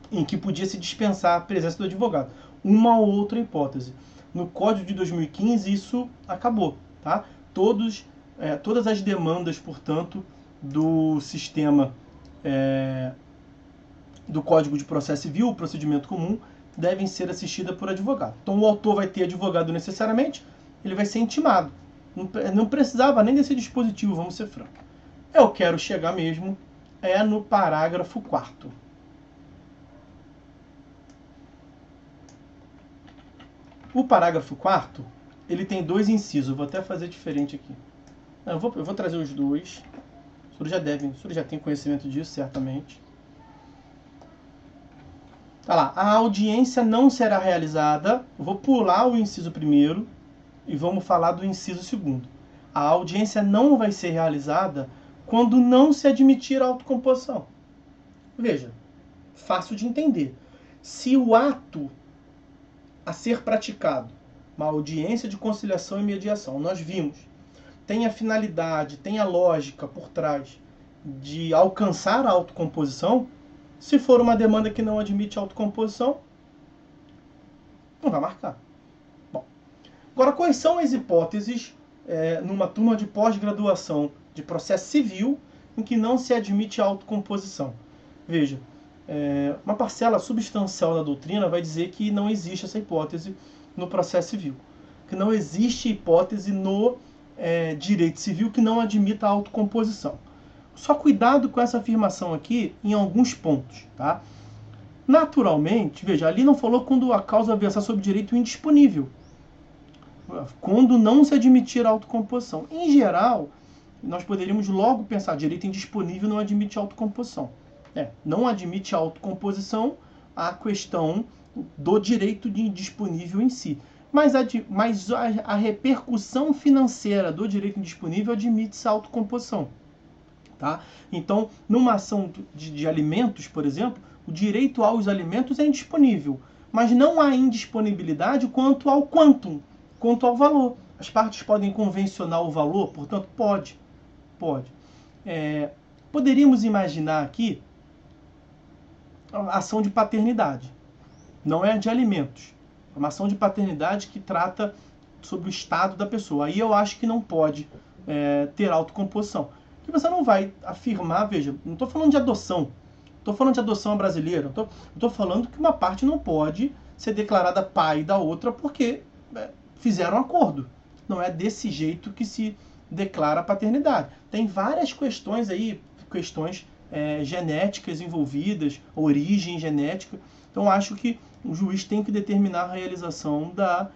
[SPEAKER 1] em que podia se dispensar a presença do advogado. Uma ou outra hipótese. No Código de 2015, isso acabou, tá? Todas as demandas, portanto, do sistema do Código de Processo Civil, o procedimento comum, devem ser assistidas por advogado. Então o autor vai ter advogado necessariamente, ele vai ser intimado. Não precisava nem desse dispositivo, vamos ser francos. Eu quero chegar mesmo no parágrafo 4º. O parágrafo 4º, ele tem 2 incisos. Eu vou até fazer diferente aqui. Eu vou trazer os 2. O senhor já tem conhecimento disso, certamente. Tá lá. A audiência não será realizada. Eu vou pular o inciso 1º. E vamos falar do inciso segundo. A audiência não vai ser realizada quando não se admitir a autocomposição. Veja, fácil de entender. Se o ato a ser praticado, uma audiência de conciliação e mediação, nós vimos, tem a finalidade, tem a lógica por trás de alcançar a autocomposição, se for uma demanda que não admite autocomposição, não vai marcar. Bom, agora, quais são as hipóteses numa turma de pós-graduação de processo civil em que não se admite autocomposição? Veja, uma parcela substancial da doutrina vai dizer que não existe essa hipótese no processo civil, que não existe hipótese no direito civil que não admita a autocomposição. Só cuidado com essa afirmação aqui em alguns pontos, tá? Naturalmente, veja, ali não falou quando a causa versar sobre direito indisponível, quando não se admitir a autocomposição. Em geral, nós poderíamos logo pensar, direito indisponível não admite autocomposição. Não admite a autocomposição a questão do direito de indisponível em si. Mas a repercussão financeira do direito indisponível admite-se a autocomposição. Tá? Então, numa ação de alimentos, por exemplo, o direito aos alimentos é indisponível, mas não há indisponibilidade quanto ao quantum, quanto ao valor. As partes podem convencionar o valor, portanto, pode. Poderíamos imaginar aqui a ação de paternidade. Não é de alimentos. É uma ação de paternidade que trata sobre o estado da pessoa. Aí eu acho que não pode ter autocomposição. Que você não vai afirmar, veja, não estou falando de adoção. Estou falando de adoção brasileira. Estou falando que uma parte não pode ser declarada pai da outra porque fizeram acordo. Não é desse jeito que se declara a paternidade. Tem várias questões aí, questões genéticas envolvidas, origem genética. Então acho que o juiz tem que determinar a realização da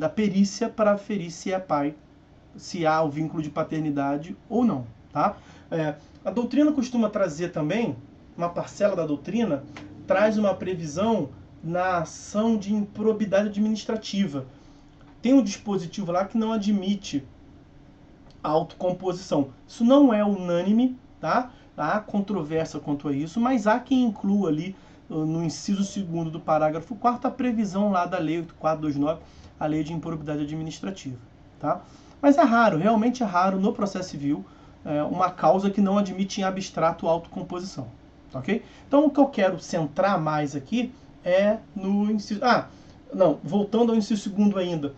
[SPEAKER 1] perícia para aferir se é pai, se há o vínculo de paternidade ou não. Tá? A doutrina costuma trazer também, uma parcela da doutrina, traz uma previsão na ação de improbidade administrativa. Tem um dispositivo lá que não admite a autocomposição. Isso não é unânime, tá? Há controvérsia quanto a isso, mas há quem inclua ali, no inciso 2º do parágrafo 4º, a previsão lá da lei 8429, a lei de improbidade administrativa. Tá? Mas é raro, realmente é raro no processo civil uma causa que não admite em abstrato autocomposição. Ok? Então o que eu quero centrar mais aqui é no inciso... voltando ao inciso 2º ainda.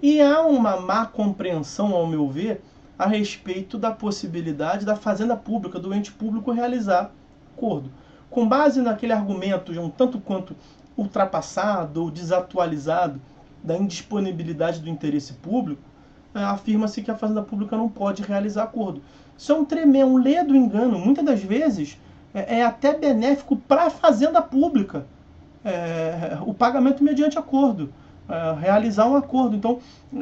[SPEAKER 1] E há uma má compreensão, ao meu ver, a respeito da possibilidade da fazenda pública, do ente público, realizar acordo. Com base naquele argumento, um tanto quanto ultrapassado ou desatualizado, da indisponibilidade do interesse público, afirma-se que a fazenda pública não pode realizar acordo. Isso é um ledo engano. Muitas das vezes é até benéfico para a fazenda pública o pagamento mediante acordo, realizar um acordo. Então,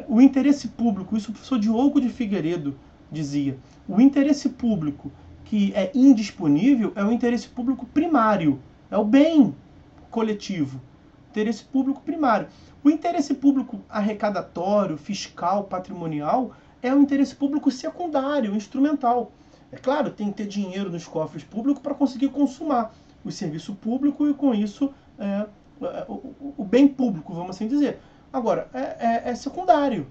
[SPEAKER 1] o interesse público, isso o professor Diogo de Figueiredo dizia, o interesse público que é indisponível é o interesse público primário, é o bem coletivo, interesse público primário. O interesse público arrecadatório, fiscal, patrimonial é o interesse público secundário, instrumental. É claro, tem que ter dinheiro nos cofres públicos para conseguir consumar o serviço público e, com isso, o bem público, vamos assim dizer. Agora, é secundário.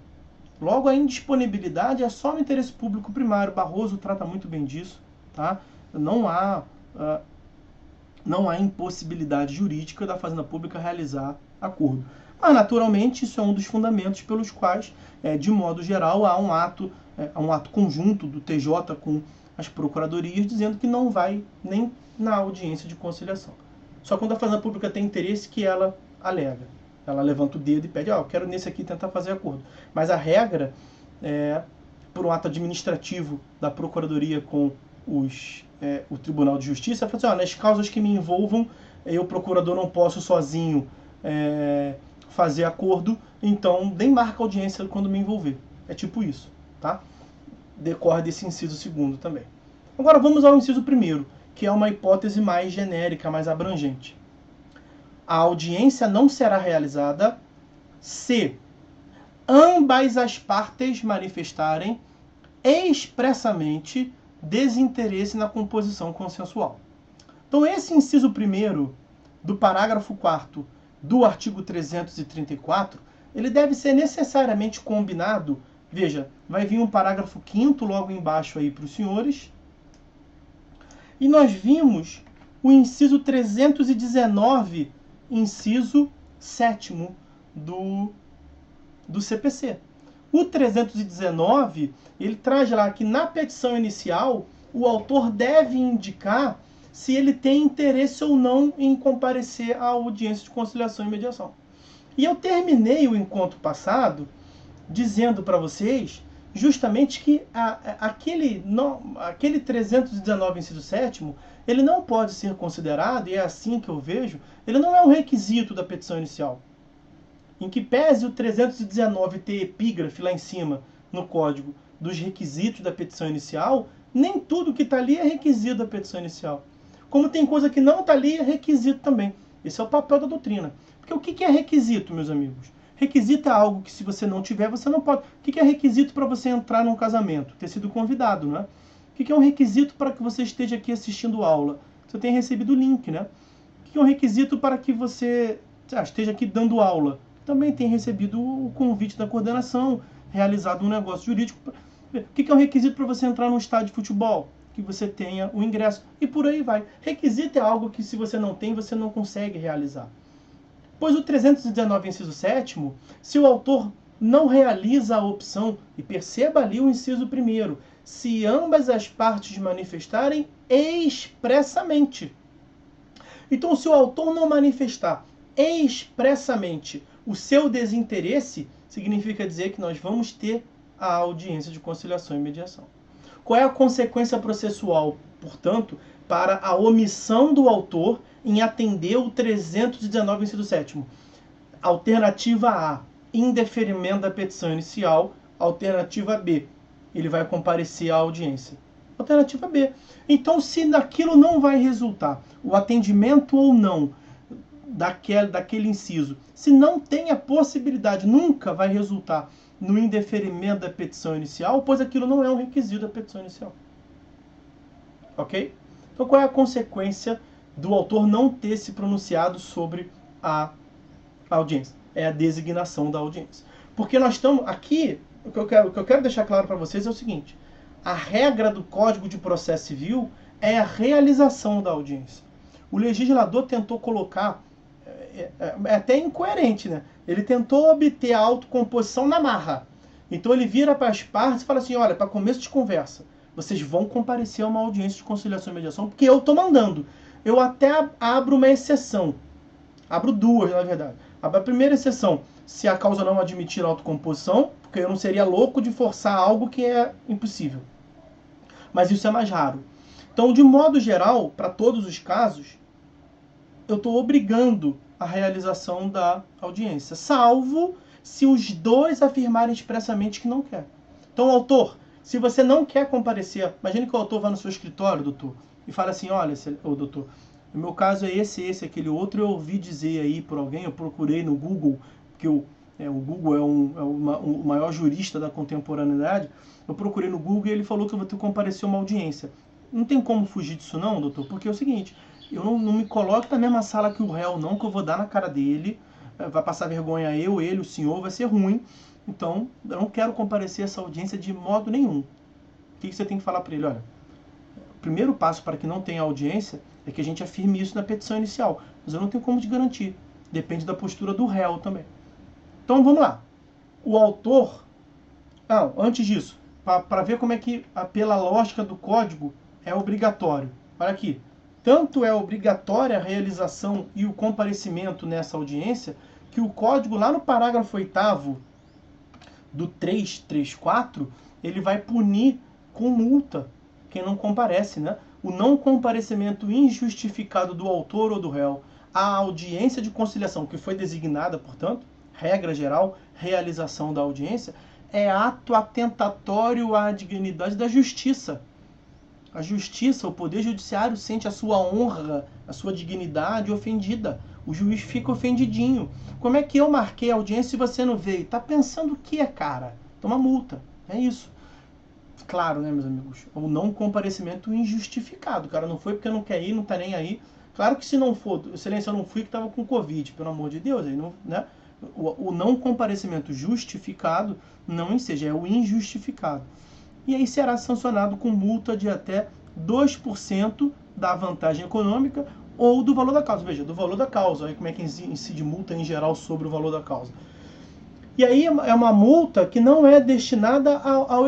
[SPEAKER 1] Logo, a indisponibilidade é só no interesse público primário. Barroso trata muito bem disso. Tá? Não há impossibilidade jurídica da fazenda pública realizar acordo. Mas, naturalmente, isso é um dos fundamentos pelos quais, de modo geral, há um ato conjunto do TJ com as procuradorias dizendo que não vai nem na audiência de conciliação. Só quando a fazenda pública tem interesse que ela alega. Ela levanta o dedo e pede, eu quero nesse aqui tentar fazer acordo. Mas a regra, por um ato administrativo da procuradoria com o Tribunal de Justiça, é falar assim, nas causas que me envolvam, eu, procurador, não posso sozinho fazer acordo, então nem marca audiência quando me envolver. É tipo isso, tá? Decorre desse inciso 2º também. Agora vamos ao inciso 1º, que é uma hipótese mais genérica, mais abrangente. A audiência não será realizada se ambas as partes manifestarem expressamente desinteresse na composição consensual. Então, esse inciso 1º do parágrafo 4º do artigo 334, ele deve ser necessariamente combinado. Veja, vai vir um parágrafo 5º logo embaixo aí para os senhores. E nós vimos o inciso 319, inciso 7º do CPC. O 319, ele traz lá que na petição inicial, o autor deve indicar se ele tem interesse ou não em comparecer à audiência de conciliação e mediação. E eu terminei o encontro passado dizendo para vocês justamente que aquele 319, inciso 7º, ele não pode ser considerado, e é assim que eu vejo, ele não é um requisito da petição inicial. Em que pese o 319 ter epígrafe lá em cima, no código, dos requisitos da petição inicial, nem tudo que está ali é requisito da petição inicial. Como tem coisa que não está ali, é requisito também. Esse é o papel da doutrina. Porque o que é requisito, meus amigos? Requisito é algo que, se você não tiver, você não pode. O que é requisito para você entrar num casamento? Ter sido convidado, né? O que é um requisito para que você esteja aqui assistindo aula? Você tenha recebido o link, né? O que é um requisito para que você esteja aqui dando aula? Também tem recebido o convite da coordenação, realizado um negócio jurídico. O que é um requisito para você entrar num estádio de futebol? Que você tenha o ingresso. E por aí vai. Requisito é algo que, se você não tem, você não consegue realizar. Pois o 319, inciso 7º, se o autor não realiza a opção, e perceba ali o inciso 1º, se ambas as partes manifestarem expressamente. Então, se o autor não manifestar expressamente o seu desinteresse, significa dizer que nós vamos ter a audiência de conciliação e mediação. Qual é a consequência processual, portanto, para a omissão do autor em atender o 319, inciso 7º? Alternativa A, indeferimento da petição inicial. Alternativa B, ele vai comparecer à audiência. Alternativa B. Então, se naquilo não vai resultar o atendimento ou não daquele inciso, se não tem a possibilidade, nunca vai resultar no indeferimento da petição inicial, pois aquilo não é um requisito da petição inicial. Ok? Então, qual é a consequência do autor não ter se pronunciado sobre a audiência? É a designação da audiência. Porque nós estamos aqui, o que eu quero deixar claro para vocês é o seguinte: a regra do Código de Processo Civil é a realização da audiência. O legislador tentou colocar, é até incoerente, né? Ele tentou obter a autocomposição na marra. Então ele vira para as partes e fala assim: olha, para começo de conversa, vocês vão comparecer a uma audiência de conciliação e mediação, porque eu estou mandando. Eu até abro uma exceção. Abro duas, na verdade. A primeira exceção, se a causa não admitir a autocomposição, porque eu não seria louco de forçar algo que é impossível. Mas isso é mais raro. Então, de modo geral, para todos os casos, eu estou obrigando a realização da audiência, salvo se os dois afirmarem expressamente que não quer. Então, autor, se você não quer comparecer, imagine que o autor vá no seu escritório, doutor, e fala assim: olha, doutor, o meu caso é esse, aquele outro, eu ouvi dizer aí por alguém, eu procurei no Google, porque o Google é o maior jurista da contemporaneidade, eu procurei no Google e ele falou que eu vou ter que comparecer a uma audiência. Não tem como fugir disso não, doutor, porque é o seguinte: eu não me coloco na mesma sala que o réu, não, que eu vou dar na cara dele, vai passar vergonha eu, ele, o senhor, vai ser ruim. Então, eu não quero comparecer a essa audiência de modo nenhum. O que você tem que falar para ele? Olha, o primeiro passo para que não tenha audiência é que a gente afirme isso na petição inicial, mas eu não tenho como te garantir. Depende da postura do réu também. Então, vamos lá. O autor... antes disso, para ver como é que, pela lógica do código, é obrigatório. Olha aqui. Tanto é obrigatória a realização e o comparecimento nessa audiência, que o código, lá no parágrafo 8º do 334, ele vai punir com multa quem não comparece, né? O não comparecimento injustificado do autor ou do réu à audiência de conciliação, que foi designada, portanto, regra geral, realização da audiência, é ato atentatório à dignidade da justiça. A justiça, o poder judiciário sente a sua honra, a sua dignidade ofendida. O juiz fica ofendidinho. Como é que eu marquei a audiência e você não veio? Tá pensando o que, cara? Toma multa. É isso. Claro, né, meus amigos? O não comparecimento injustificado. O cara não foi porque não quer ir, não tá nem aí. Claro que se não for, excelência, eu não fui que tava com Covid, pelo amor de Deus. Aí não, né? O não comparecimento justificado não enseja, é o injustificado. E aí será sancionado com multa de até 2% da vantagem econômica ou do valor da causa. Veja, do valor da causa. Aí como é que incide multa em geral sobre o valor da causa. E aí é uma multa que não é destinada ao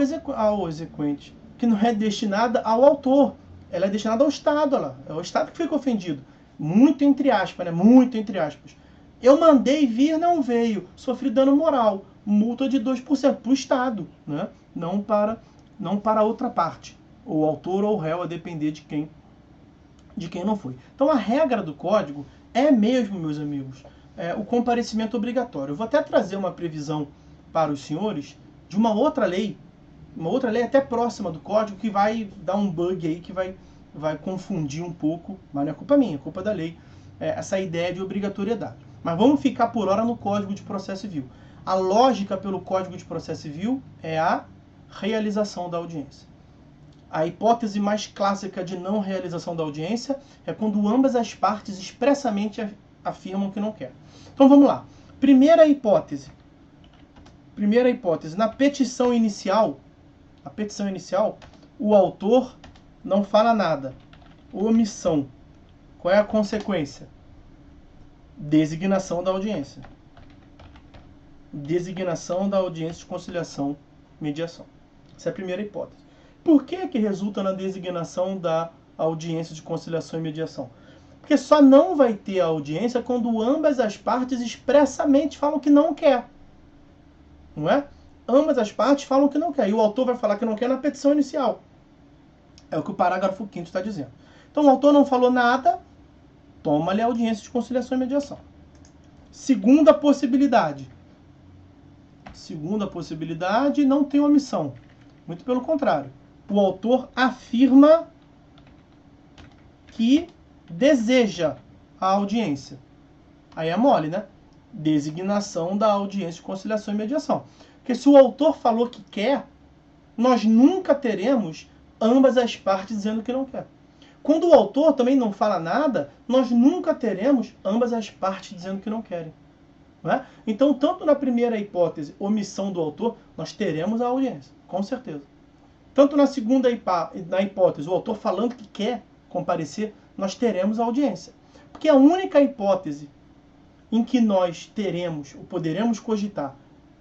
[SPEAKER 1] exequente, que não é destinada ao autor. Ela é destinada ao Estado. É o Estado que fica ofendido. Muito entre aspas, né? Muito entre aspas. Eu mandei vir, não veio. Sofri dano moral. Multa de 2% para o Estado, né? Não para outra parte. O autor ou o réu, a depender de quem não foi. Então a regra do código é mesmo, meus amigos, o comparecimento obrigatório. Eu vou até trazer uma previsão para os senhores de uma outra lei até próxima do código, que vai dar um bug aí, que vai confundir um pouco, mas não é culpa minha, é culpa da lei, essa ideia de obrigatoriedade. Mas vamos ficar por hora no Código de Processo Civil. A lógica pelo Código de Processo Civil é a realização da audiência. A hipótese mais clássica de não realização da audiência é quando ambas as partes expressamente afirmam que não quer. Então vamos lá. Primeira hipótese, na petição inicial, o autor não fala nada. Omissão. Qual é a consequência? Designação da audiência. Designação da audiência de conciliação e mediação. Essa é a primeira hipótese. Por que resulta na designação da audiência de conciliação e mediação? Porque só não vai ter a audiência quando ambas as partes expressamente falam que não quer. Não é? Ambas as partes falam que não quer. E o autor vai falar que não quer na petição inicial. É o que o parágrafo 5º está dizendo. Então o autor não falou nada, toma-lhe a audiência de conciliação e mediação. Segunda possibilidade, não tem omissão. Muito pelo contrário. O autor afirma que deseja a audiência. Aí é mole, né? Designação da audiência de conciliação e mediação. Porque se o autor falou que quer, nós nunca teremos ambas as partes dizendo que não quer. Quando o autor também não fala nada, nós nunca teremos ambas as partes dizendo que não querem. Não é? Então, tanto na primeira hipótese, omissão do autor, nós teremos a audiência, com certeza. Tanto na segunda hipótese, o autor falando que quer comparecer, nós teremos a audiência. Porque a única hipótese em que nós teremos, ou poderemos cogitar,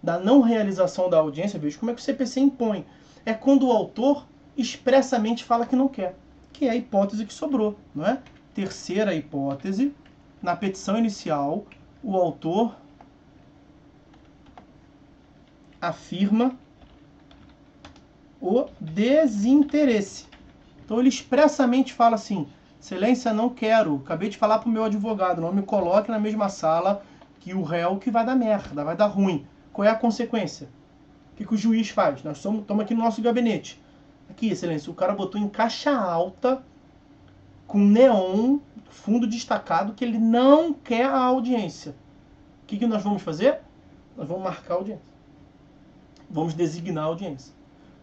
[SPEAKER 1] da não realização da audiência, veja como é que o CPC impõe, é quando o autor expressamente fala que não quer, que é a hipótese que sobrou, não é? Terceira hipótese, na petição inicial, o autor afirma o desinteresse. Então ele expressamente fala assim: excelência, não quero, acabei de falar para o meu advogado, não me coloque na mesma sala que o réu, que vai dar merda, vai dar ruim. Qual é a consequência? O que o juiz faz? Nós estamos aqui no nosso gabinete. Aqui, excelência, o cara botou em caixa alta, com neon, fundo destacado, que ele não quer a audiência. O que nós vamos fazer? Nós vamos marcar a audiência. Vamos designar a audiência.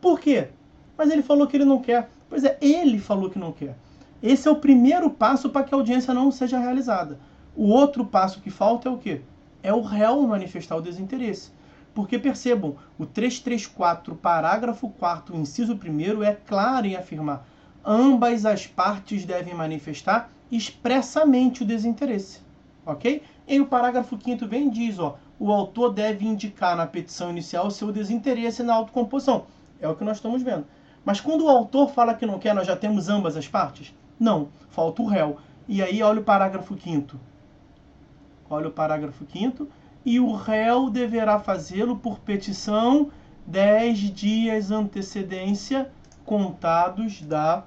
[SPEAKER 1] Por quê? Mas ele falou que ele não quer. Pois é, ele falou que não quer. Esse é o primeiro passo para que a audiência não seja realizada. O outro passo que falta é o quê? É o réu manifestar o desinteresse. Porque percebam, o 334, parágrafo 4º, inciso 1º, é claro em afirmar: ambas as partes devem manifestar expressamente o desinteresse. Ok? E o parágrafo 5º vem e diz, o autor deve indicar na petição inicial o seu desinteresse na autocomposição. É o que nós estamos vendo. Mas quando o autor fala que não quer, nós já temos ambas as partes? Não, falta o réu. E aí olha o parágrafo 5º. Olha o parágrafo 5º. E o réu deverá fazê-lo por petição 10 dias antecedência contados da...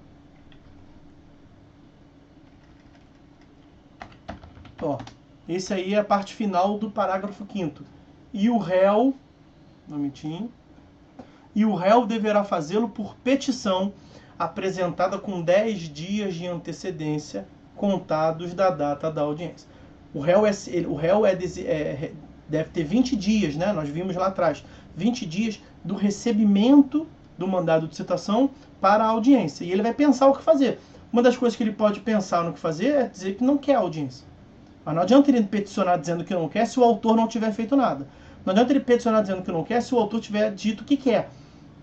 [SPEAKER 1] esse aí é a parte final do parágrafo 5º. E o réu... E o réu deverá fazê-lo por petição apresentada com 10 dias de antecedência contados da data da audiência. O réu deve ter 20 dias, né? Nós vimos lá atrás, 20 dias do recebimento do mandado de citação para a audiência. E ele vai pensar o que fazer. Uma das coisas que ele pode pensar no que fazer é dizer que não quer a audiência. Mas não adianta ele peticionar dizendo que não quer se o autor não tiver feito nada. Não adianta ele peticionar dizendo que não quer se o autor tiver dito que quer.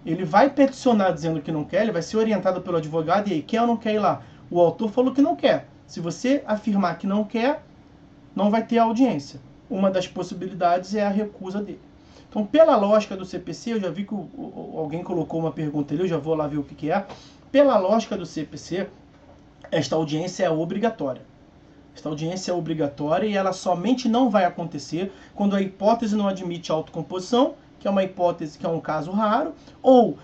[SPEAKER 1] Ele vai peticionar dizendo que não quer, ele vai ser orientado pelo advogado, e aí, quer ou não quer ir lá? O autor falou que não quer. Se você afirmar que não quer, não vai ter audiência. Uma das possibilidades é a recusa dele. Então, pela lógica do CPC, eu já vi que alguém colocou uma pergunta ali, eu já vou lá ver o que é. Pela lógica do CPC, esta audiência é obrigatória. Esta audiência é obrigatória e ela somente não vai acontecer quando a hipótese não admite autocomposição, que é uma hipótese que é um caso raro, ou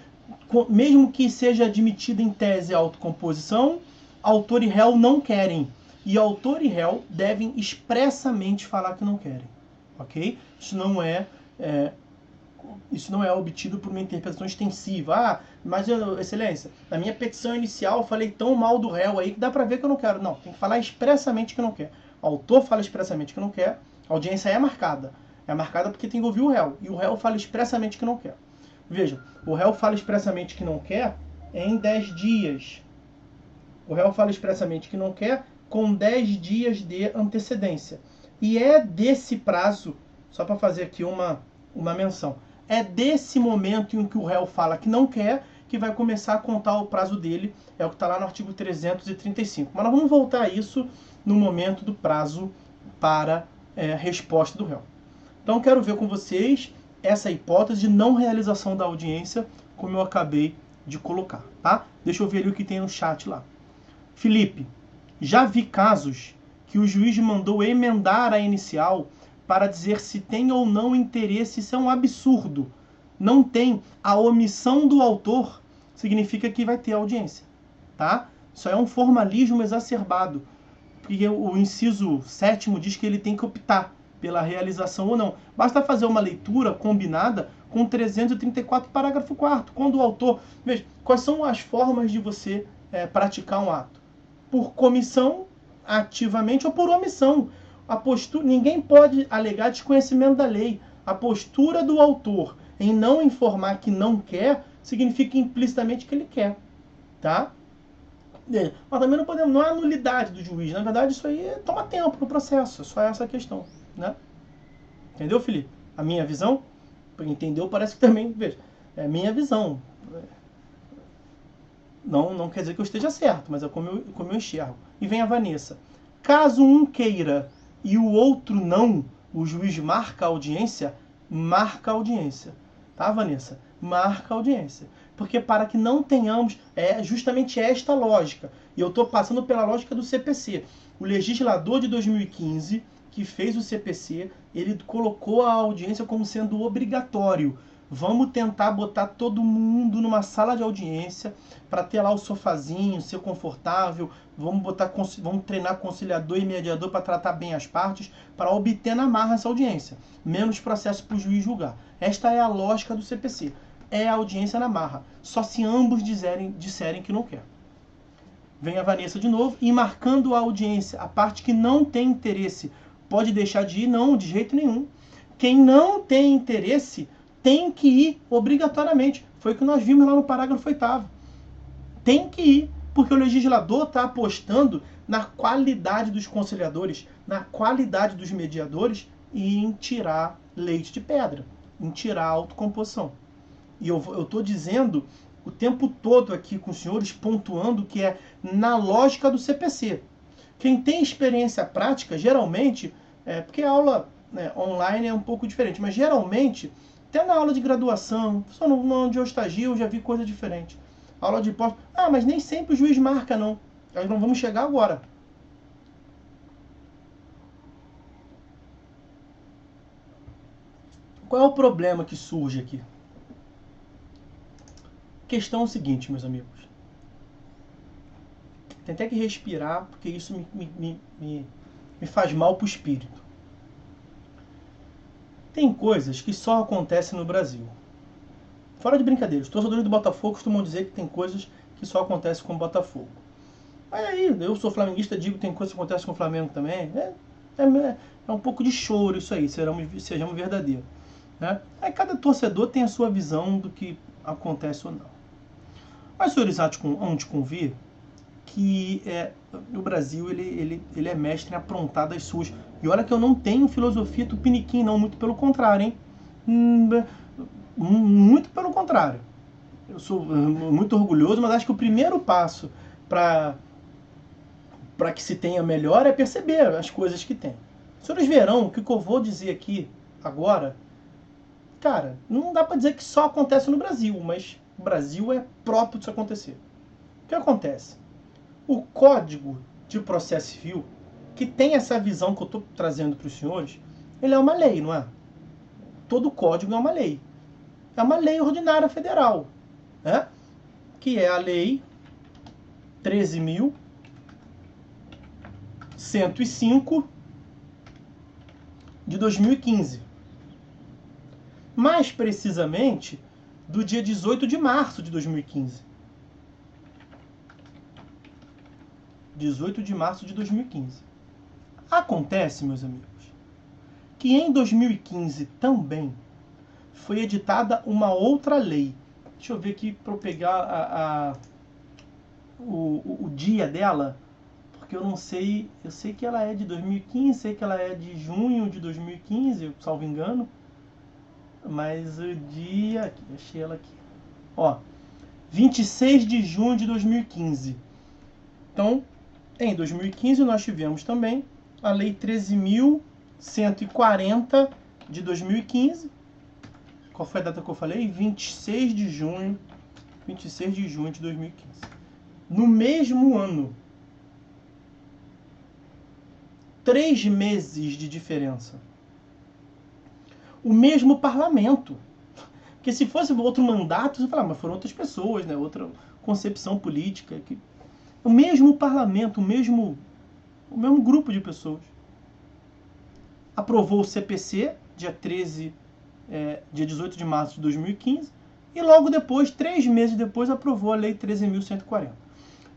[SPEAKER 1] mesmo que seja admitida em tese a autocomposição, autor e réu não querem. E autor e réu devem expressamente falar que não querem. Ok? Isso não é obtido por uma interpretação extensiva. Ah, mas, excelência, na minha petição inicial eu falei tão mal do réu aí que dá pra ver que eu não quero. Não, tem que falar expressamente que não quer. O autor fala expressamente que não quer, a audiência é marcada. É marcada porque tem que ouvir o réu. E o réu fala expressamente que não quer. Veja, o réu fala expressamente que não quer em 10 dias. O réu fala expressamente que não quer com 10 dias de antecedência. E é desse prazo, só para fazer aqui uma menção, é desse momento em que o réu fala que não quer que vai começar a contar o prazo dele, é o que está lá no artigo 335. Mas nós vamos voltar a isso no momento do prazo para resposta do réu. Então quero ver com vocês essa hipótese de não realização da audiência, como eu acabei de colocar, tá? Deixa eu ver ali o que tem no chat lá. Felipe, já vi casos que o juiz mandou emendar a inicial para dizer se tem ou não interesse. Isso é um absurdo. Não tem. A omissão do autor significa que vai ter audiência, tá? Isso é um formalismo exacerbado, porque o inciso 7º diz que ele tem que optar pela realização ou não. Basta fazer uma leitura combinada com 334, parágrafo 4º. Quando o autor... Veja, quais são as formas de você praticar um ato? Por comissão, ativamente, ou por omissão. A postura, ninguém pode alegar desconhecimento da lei. A postura do autor em não informar que não quer significa implicitamente que ele quer, tá? Mas também não há nulidade do juiz. Na verdade, isso aí toma tempo no processo. É só essa a questão, né? Entendeu, Felipe? A minha visão? Entendeu? Parece que também, veja, é a minha visão. Não quer dizer que eu esteja certo, mas é como eu enxergo. E vem a Vanessa. Caso um queira e o outro não, o juiz marca a audiência? Marca a audiência. Tá, Vanessa? Marca a audiência. Porque para que não tenhamos, é justamente esta lógica. E eu estou passando pela lógica do CPC. O legislador de 2015, que fez o CPC, ele colocou a audiência como sendo obrigatório. Vamos tentar botar todo mundo numa sala de audiência para ter lá o sofazinho, ser confortável. Vamos treinar conciliador e mediador para tratar bem as partes, para obter na marra essa audiência. Menos processo para o juiz julgar. Esta é a lógica do CPC. É a audiência na marra. Só se ambos disserem que não quer. Vem a Vanessa de novo e marcando a audiência. A parte que não tem interesse pode deixar de ir? Não, de jeito nenhum. Quem não tem interesse tem que ir obrigatoriamente. Foi o que nós vimos lá no parágrafo 8º. Tem que ir, porque o legislador está apostando na qualidade dos conciliadores, na qualidade dos mediadores e em tirar leite de pedra, em tirar a autocomposição. E eu estou dizendo o tempo todo aqui com os senhores, pontuando que é na lógica do CPC. Quem tem experiência prática, geralmente, porque a aula online é um pouco diferente, mas geralmente... Até na aula de graduação, só onde eu estagio, eu já vi coisa diferente. Aula de pós... mas nem sempre o juiz marca, não. Nós não vamos chegar agora. Qual é o problema que surge aqui? A questão é o seguinte, meus amigos. Tem até que respirar, porque isso me faz mal para o espírito. Tem coisas que só acontecem no Brasil. Fora de brincadeira, os torcedores do Botafogo costumam dizer que tem coisas que só acontece com o Botafogo. Mas aí, eu sou flamenguista, digo que tem coisa que acontece com o Flamengo também. É um pouco de choro isso aí, sejamos verdadeiros. Né? Aí cada torcedor tem a sua visão do que acontece ou não. Mas, senhores, hão de convir que o Brasil ele é mestre em aprontar das suas. E olha que eu não tenho filosofia tupiniquim, não, muito pelo contrário, hein? Muito pelo contrário. Eu sou muito orgulhoso, mas acho que o primeiro passo para que se tenha melhor é perceber as coisas que tem. Senhores verão, o que eu vou dizer aqui agora, cara, não dá para dizer que só acontece no Brasil, mas o Brasil é próprio disso acontecer. O que acontece? O Código de Processo Civil, que tem essa visão que eu estou trazendo para os senhores, ele é uma lei, não é? Todo código é uma lei. É uma lei ordinária federal, né? Que é a Lei 13.105 de 2015. Mais precisamente, do dia 18 de março de 2015. 18 de março de 2015. Acontece, meus amigos, que em 2015 também foi editada uma outra lei. Deixa eu ver aqui para eu pegar o dia dela, porque eu não sei. Eu sei que ela é de 2015, sei que ela é de junho de 2015, salvo engano. Mas o dia... Aqui, achei ela aqui. Ó, 26 de junho de 2015. Então, em 2015 nós tivemos também a Lei 13.140 de 2015. Qual foi a data que eu falei? 26 de junho de 2015. No mesmo ano. 3 meses de diferença. O mesmo parlamento. Porque se fosse outro mandato, você fala, mas foram outras pessoas, né? Outra concepção política. O mesmo parlamento, o mesmo grupo de pessoas. Aprovou o CPC, dia 18 de março de 2015, e logo depois, 3 meses depois, aprovou a Lei 13.140.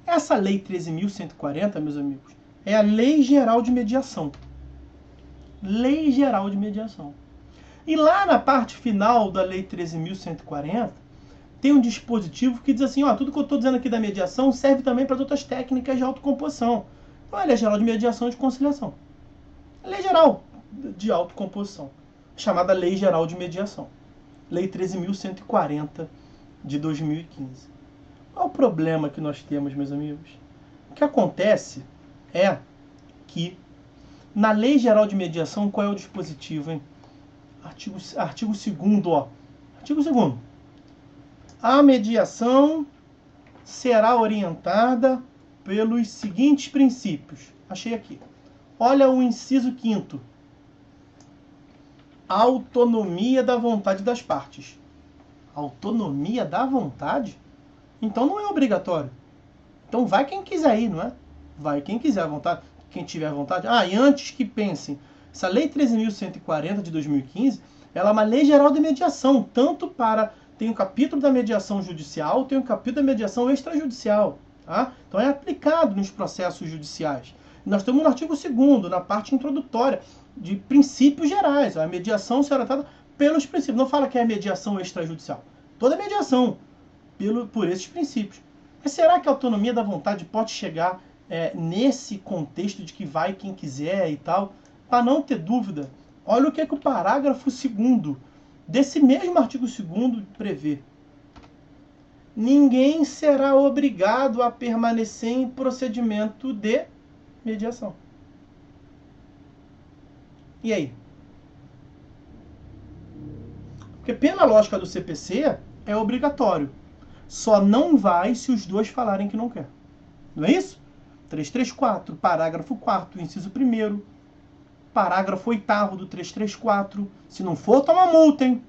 [SPEAKER 1] Essa Lei 13.140, meus amigos, é a Lei Geral de Mediação. Lei Geral de Mediação. E lá na parte final da Lei 13.140, tem um dispositivo que diz assim, ó, tudo que eu estou dizendo aqui da mediação serve também para as outras técnicas de autocomposição. Então, é a Lei Geral de Mediação e de Conciliação. A Lei Geral de Autocomposição, chamada Lei Geral de Mediação. Lei 13.140 de 2015. Qual é o problema que nós temos, meus amigos? O que acontece é que na Lei Geral de Mediação, qual é o dispositivo, hein? Artigo 2º, ó. Artigo 2º. A mediação será orientada pelos seguintes princípios. Achei aqui. Olha o inciso 5º. Autonomia da vontade das partes. Autonomia da vontade? Então não é obrigatório. Então vai quem quiser ir, não é? Vai quem quiser à vontade, quem tiver à vontade. Ah, e antes que pensem, essa Lei 13.140 de 2015, ela é uma lei geral de mediação, tanto para... Tem um capítulo da mediação judicial, tem um capítulo da mediação extrajudicial. Tá? Então é aplicado nos processos judiciais. Nós temos no artigo 2º, na parte introdutória, de princípios gerais. A mediação será tratada pelos princípios. Não fala que é a mediação extrajudicial. Toda mediação, por esses princípios. Mas será que a autonomia da vontade pode chegar nesse contexto de que vai quem quiser e tal? Para não ter dúvida, olha o que o parágrafo 2º desse mesmo artigo 2º prevê. Ninguém será obrigado a permanecer em procedimento de mediação. E aí? Porque pela lógica do CPC, é obrigatório. Só não vai se os dois falarem que não quer. Não é isso? 334, parágrafo 4º, inciso 1º. Parágrafo 8º do 334. Se não for, toma multa, hein?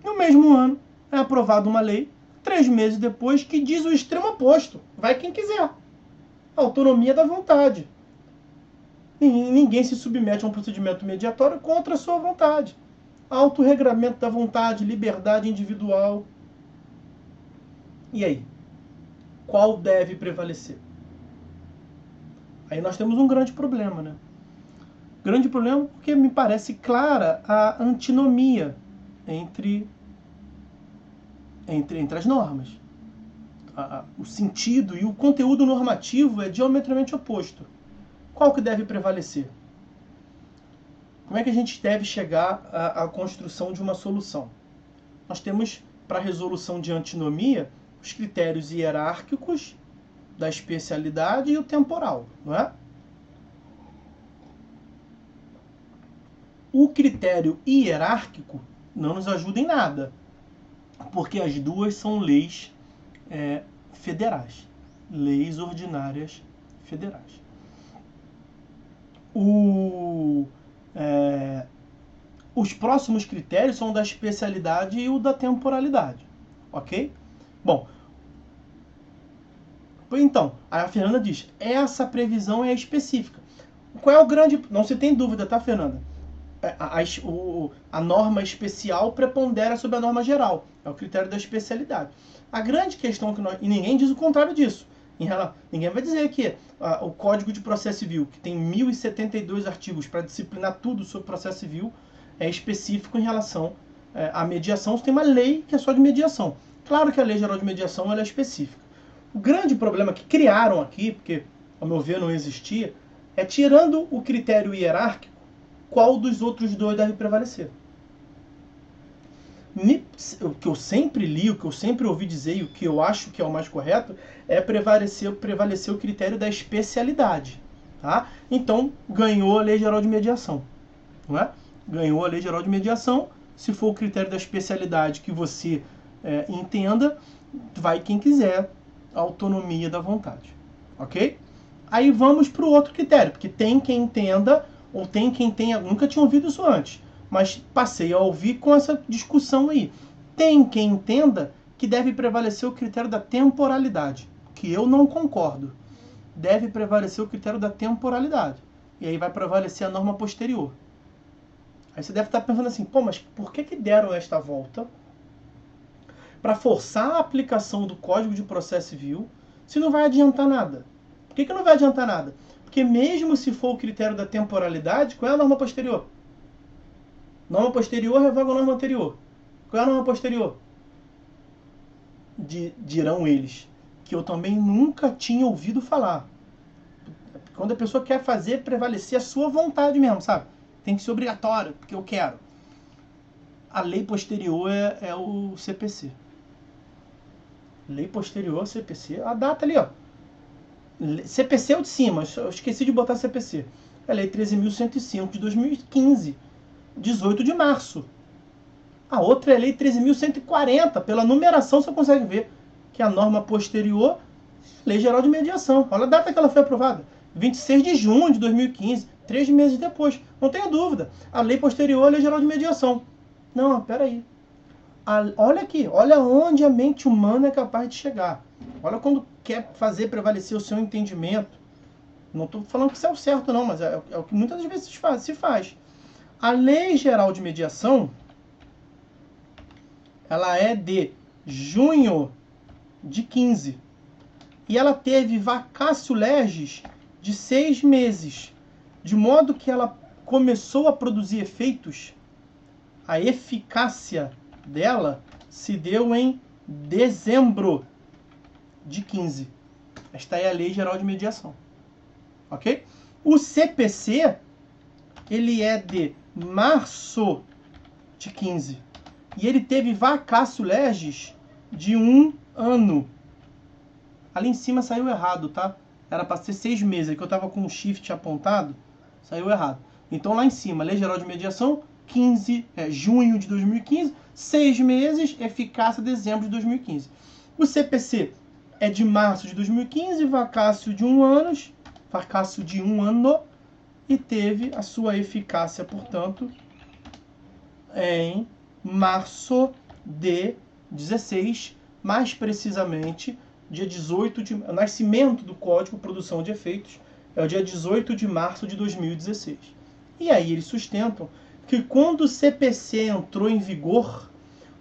[SPEAKER 1] No mesmo ano, é aprovada uma lei, 3 meses depois, que diz o extremo oposto. Vai quem quiser. Autonomia da vontade. Ninguém se submete a um procedimento mediatório contra a sua vontade. Autorregramento da vontade, liberdade individual. E aí? qual deve prevalecer? Aí nós temos um grande problema, né? Grande problema porque me parece clara a antinomia entre as normas. O sentido e o conteúdo normativo é diametralmente oposto. Qual que deve prevalecer? Como é que a gente deve chegar à construção de uma solução? Nós temos, para a resolução de antinomia, os critérios hierárquicos, da especialidade e o temporal, não é? O critério hierárquico não nos ajuda em nada, porque as duas são leis federais, leis ordinárias federais. Os próximos critérios são o da especialidade e o da temporalidade, ok? Bom, então, a Fernanda diz, essa previsão é específica. Qual é o grande... Não se tem dúvida, tá, Fernanda? A norma especial prepondera sobre a norma geral. É o critério da especialidade. A grande questão que nós... E ninguém diz o contrário disso. Ninguém vai dizer que o Código de Processo Civil, que tem 1072 artigos para disciplinar tudo sobre processo civil, é específico em relação à mediação. Você tem uma lei que é só de mediação. Claro que a Lei Geral de Mediação ela é específica. O grande problema que criaram aqui, porque, ao meu ver, não existia, é tirando o critério hierárquico, qual dos outros dois deve prevalecer. O que eu sempre li, o que eu sempre ouvi dizer e o que eu acho que é o mais correto é prevalecer o critério da especialidade. Tá? Então, ganhou a Lei Geral de Mediação. Não é? Ganhou a Lei Geral de Mediação. Se for o critério da especialidade que você entenda, vai quem quiser, a autonomia da vontade. Ok? Aí vamos para o outro critério, porque tem quem entenda, ou tem quem tenha... Nunca tinha ouvido isso antes, mas passei a ouvir com essa discussão aí. Tem quem entenda que deve prevalecer o critério da temporalidade, que eu não concordo. Deve prevalecer o critério da temporalidade. E aí vai prevalecer a norma posterior. Aí você deve estar pensando assim, pô, mas por que deram esta volta para forçar a aplicação do Código de Processo Civil se não vai adiantar nada? Por que não vai adiantar nada? Porque mesmo se for o critério da temporalidade, qual é a norma posterior? Norma posterior revoga a norma anterior. Qual é a norma posterior? Dirão eles, que eu também nunca tinha ouvido falar. Quando a pessoa quer fazer prevalecer a sua vontade mesmo, sabe? Tem que ser obrigatório, porque eu quero. A lei posterior é o CPC. Lei posterior ao CPC. A data ali, ó. CPC é o de cima. Eu esqueci de botar CPC. É a Lei 13.105 de 2015. 18 de março. A outra é a Lei 13.140. Pela numeração você consegue ver que a norma posterior, Lei Geral de Mediação. Olha a data que ela foi aprovada. 26 de junho de 2015. 3 meses depois. Não tenha dúvida. A lei posterior é a Lei Geral de Mediação. Não, peraí. Olha aqui, olha onde a mente humana é capaz de chegar. Olha quando quer fazer prevalecer o seu entendimento. Não estou falando que isso é o certo não, mas é o que muitas vezes se faz. A Lei Geral de Mediação, ela é de junho de 15. E ela teve vacatio legis de 6 meses. De modo que ela começou a produzir efeitos, a eficácia dela se deu em dezembro de 15. Esta é a Lei Geral de Mediação. Ok? O CPC, ele é de março de 15. E ele teve vacatio legis de 1 ano. Ali em cima saiu errado, tá? Era para ser 6 meses, que eu estava com o shift apontado, saiu errado. Então lá em cima, Lei Geral de Mediação, junho de 2015, 6 meses, eficácia dezembro de 2015. O CPC é de março de 2015, vacatio de 1 ano, e teve a sua eficácia, portanto, em março de 16, mais precisamente, dia 18 de... O nascimento do Código Produção de Efeitos é o dia 18 de março de 2016. E aí eles sustentam que quando o CPC entrou em vigor,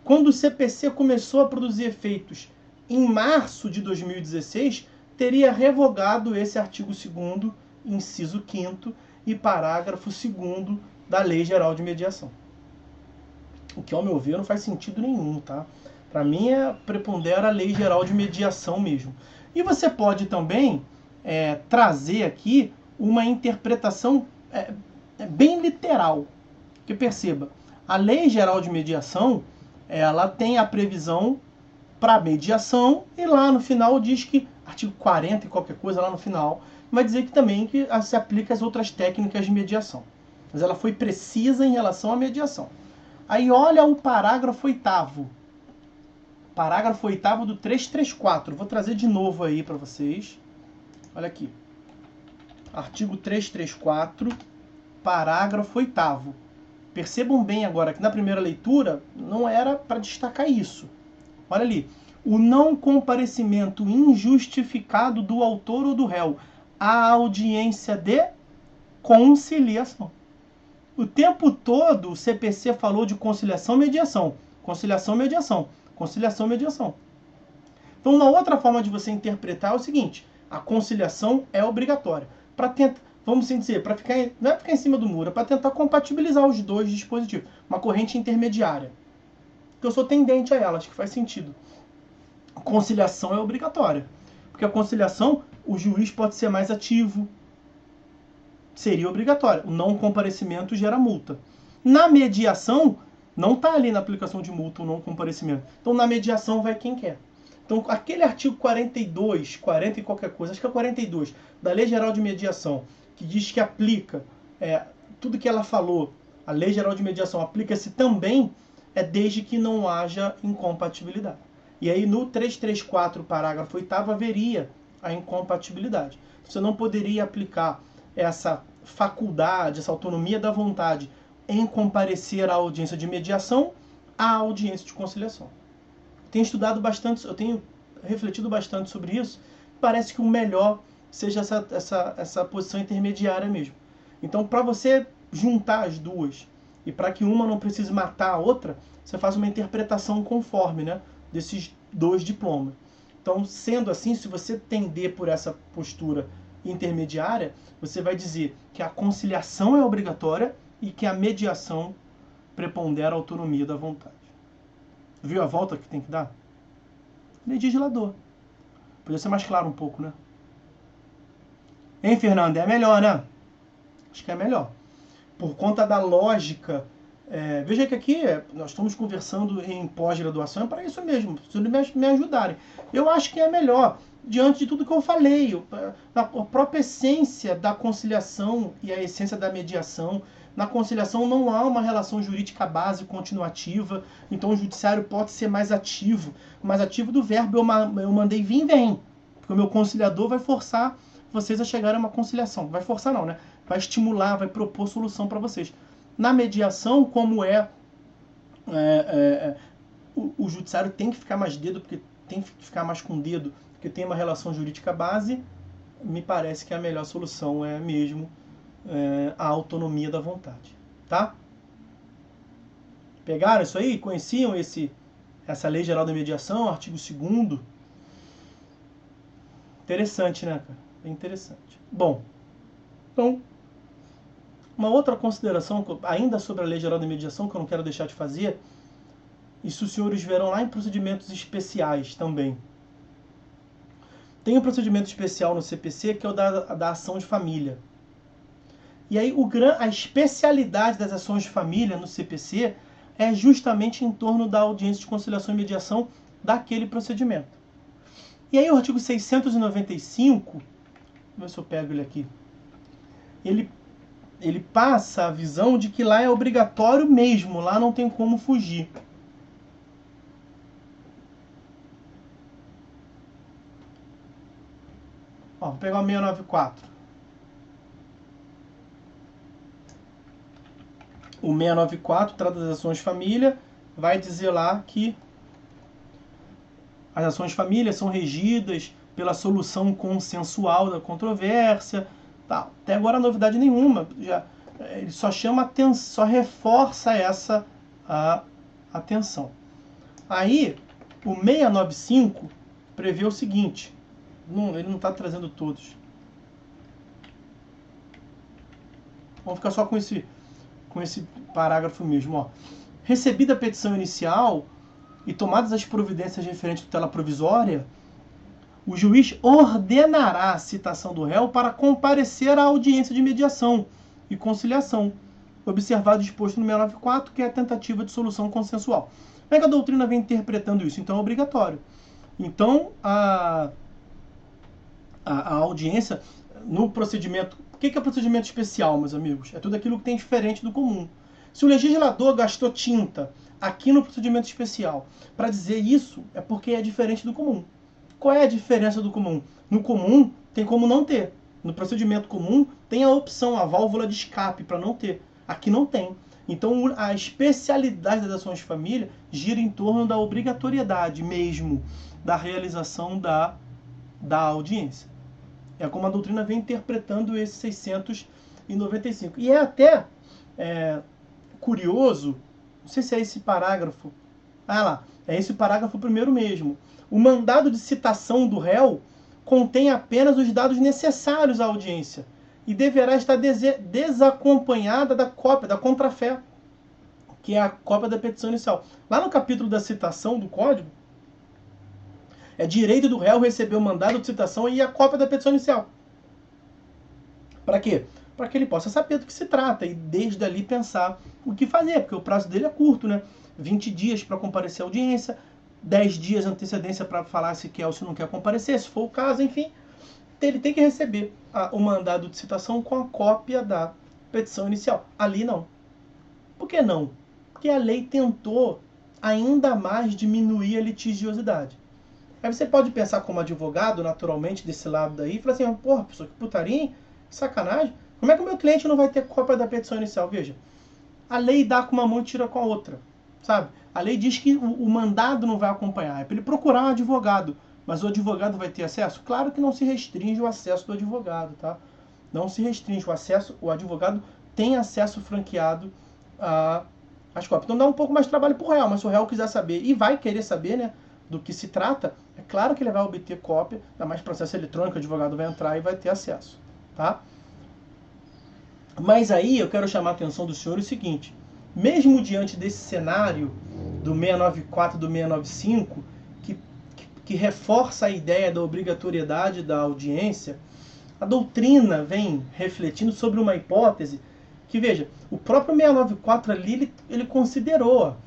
[SPEAKER 1] quando o CPC começou a produzir efeitos em março de 2016, teria revogado esse artigo 2º, inciso 5º e parágrafo 2º da Lei Geral de Mediação. O que, ao meu ver, não faz sentido nenhum, tá? Para mim, prepondera a Lei Geral de Mediação mesmo. E você pode também trazer aqui uma interpretação bem literal. Porque perceba, a Lei Geral de Mediação, ela tem a previsão para mediação e lá no final diz que, artigo 40 e qualquer coisa lá no final, vai dizer que também que se aplica às outras técnicas de mediação. Mas ela foi precisa em relação à mediação. Aí olha o parágrafo 8º. Parágrafo 8º do 334. Vou trazer de novo aí para vocês. Olha aqui. Artigo 334, parágrafo 8º. Percebam bem agora que na primeira leitura não era para destacar isso. Olha ali. O não comparecimento injustificado do autor ou do réu à audiência de conciliação. O tempo todo o CPC falou de conciliação e mediação. Conciliação e mediação. Conciliação e mediação. Então, uma outra forma de você interpretar é o seguinte: a conciliação é obrigatória. Para tentar, vamos assim dizer, não é ficar em cima do muro, é para tentar compatibilizar os dois dispositivos. Uma corrente intermediária. Eu sou tendente a ela, acho que faz sentido. A conciliação é obrigatória. Porque a conciliação, o juiz pode ser mais ativo. Seria obrigatório. O não comparecimento gera multa. Na mediação, não está ali na aplicação de multa o não comparecimento. Então, na mediação vai quem quer. Então, aquele artigo 42, 40 e qualquer coisa, acho que é 42, da Lei Geral de Mediação, que diz que aplica tudo que ela falou, a Lei Geral de Mediação aplica-se também, desde que não haja incompatibilidade. E aí, no 334, parágrafo 8º, haveria a incompatibilidade. Você não poderia aplicar essa faculdade, essa autonomia da vontade em comparecer à audiência de mediação à audiência de conciliação. Tenho estudado bastante, eu tenho refletido bastante sobre isso. Parece que o melhor seja essa posição intermediária mesmo. Então, para você juntar as duas e para que uma não precise matar a outra, você faz uma interpretação conforme, né, desses dois diplomas. Então, sendo assim, se você tender por essa postura intermediária, você vai dizer que a conciliação é obrigatória e que a mediação prepondera a autonomia da vontade. Viu a volta que tem que dar? Legislador. Podia ser mais claro um pouco, né? Hein, Fernando? É melhor, né? Acho que é melhor. Por conta da lógica. Veja que aqui nós estamos conversando em pós-graduação, é para isso mesmo, se me ajudarem. Eu acho que é melhor, diante de tudo que eu falei, a própria essência da conciliação e a essência da mediação. Na conciliação não há uma relação jurídica base continuativa, então o judiciário pode ser mais ativo do verbo eu mandei vir, vem. Porque o meu conciliador vai forçar vocês a chegarem a uma conciliação. Vai forçar não, né? Vai estimular, vai propor solução para vocês. Na mediação, como o judiciário tem que ficar mais dedo, porque tem que ficar mais com dedo, porque tem uma relação jurídica base, me parece que a melhor solução é mesmo a autonomia da vontade, tá? Pegaram isso aí? Conheciam essa Lei Geral da Mediação, artigo 2º? Interessante, né, cara? Bem interessante. Bom, então, uma outra consideração, ainda sobre a Lei Geral da Mediação, que eu não quero deixar de fazer, isso os senhores verão lá em procedimentos especiais também. Tem um procedimento especial no CPC, que é o da ação de família. E aí a especialidade das ações de família no CPC é justamente em torno da audiência de conciliação e mediação daquele procedimento. E aí o artigo 695, vou ver se eu pego ele aqui, ele passa a visão de que lá é obrigatório mesmo, lá não tem como fugir. Vou pegar o 694. O 694 trata das ações de família, vai dizer lá que as ações de família são regidas pela solução consensual da controvérsia. Tá. Até agora novidade nenhuma. Ele só chama atenção, só reforça essa atenção. Aí, o 695 prevê o seguinte, ele não está trazendo todos. Vamos ficar só com esse parágrafo mesmo. Ó. Recebida a petição inicial e tomadas as providências referentes à tutela provisória, o juiz ordenará a citação do réu para comparecer à audiência de mediação e conciliação, observado o disposto no 694, que é a tentativa de solução consensual. Como é que a doutrina vem interpretando isso? Então é obrigatório. Então a audiência no procedimento... O que é procedimento especial, meus amigos? É tudo aquilo que tem diferente do comum. Se o legislador gastou tinta aqui no procedimento especial para dizer isso, é porque é diferente do comum. Qual é a diferença do comum? No comum, tem como não ter. No procedimento comum, tem a opção, a válvula de escape para não ter. Aqui não tem. Então, a especialidade das ações de família gira em torno da obrigatoriedade mesmo da realização da audiência. É como a doutrina vem interpretando esse 695. E é até curioso, não sei se é esse parágrafo. Ah lá, é esse parágrafo primeiro mesmo. O mandado de citação do réu contém apenas os dados necessários à audiência e deverá estar desacompanhada da cópia, da contrafé, que é a cópia da petição inicial. Lá no capítulo da citação do Código, é direito do réu receber o mandado de citação e a cópia da petição inicial. Para quê? Para que ele possa saber do que se trata e desde ali pensar o que fazer, porque o prazo dele é curto, né? 20 dias para comparecer à audiência, 10 dias de antecedência para falar se quer ou se não quer comparecer, se for o caso, enfim. Ele tem que receber o mandado de citação com a cópia da petição inicial. Ali não. Por que não? Porque a lei tentou ainda mais diminuir a litigiosidade. Aí você pode pensar como advogado, naturalmente, desse lado daí, e falar assim, porra, pessoa, que putaria, hein? Que sacanagem. Como é que o meu cliente não vai ter cópia da petição inicial? Veja, a lei dá com uma mão e tira com a outra, sabe? A lei diz que o mandado não vai acompanhar, é para ele procurar um advogado, mas o advogado vai ter acesso? Claro que não se restringe o acesso do advogado, tá? Não se restringe o acesso, o advogado tem acesso franqueado às cópias. Então dá um pouco mais de trabalho para o réu, mas se o réu quiser saber, e vai querer saber, né, do que se trata, é claro que ele vai obter cópia, ainda mais processo eletrônico, o advogado vai entrar e vai ter acesso, tá? Mas aí eu quero chamar a atenção do senhor o seguinte, mesmo diante desse cenário do 694 e do 695, que reforça a ideia da obrigatoriedade da audiência, a doutrina vem refletindo sobre uma hipótese que, veja, o próprio 694 ali, ele considerou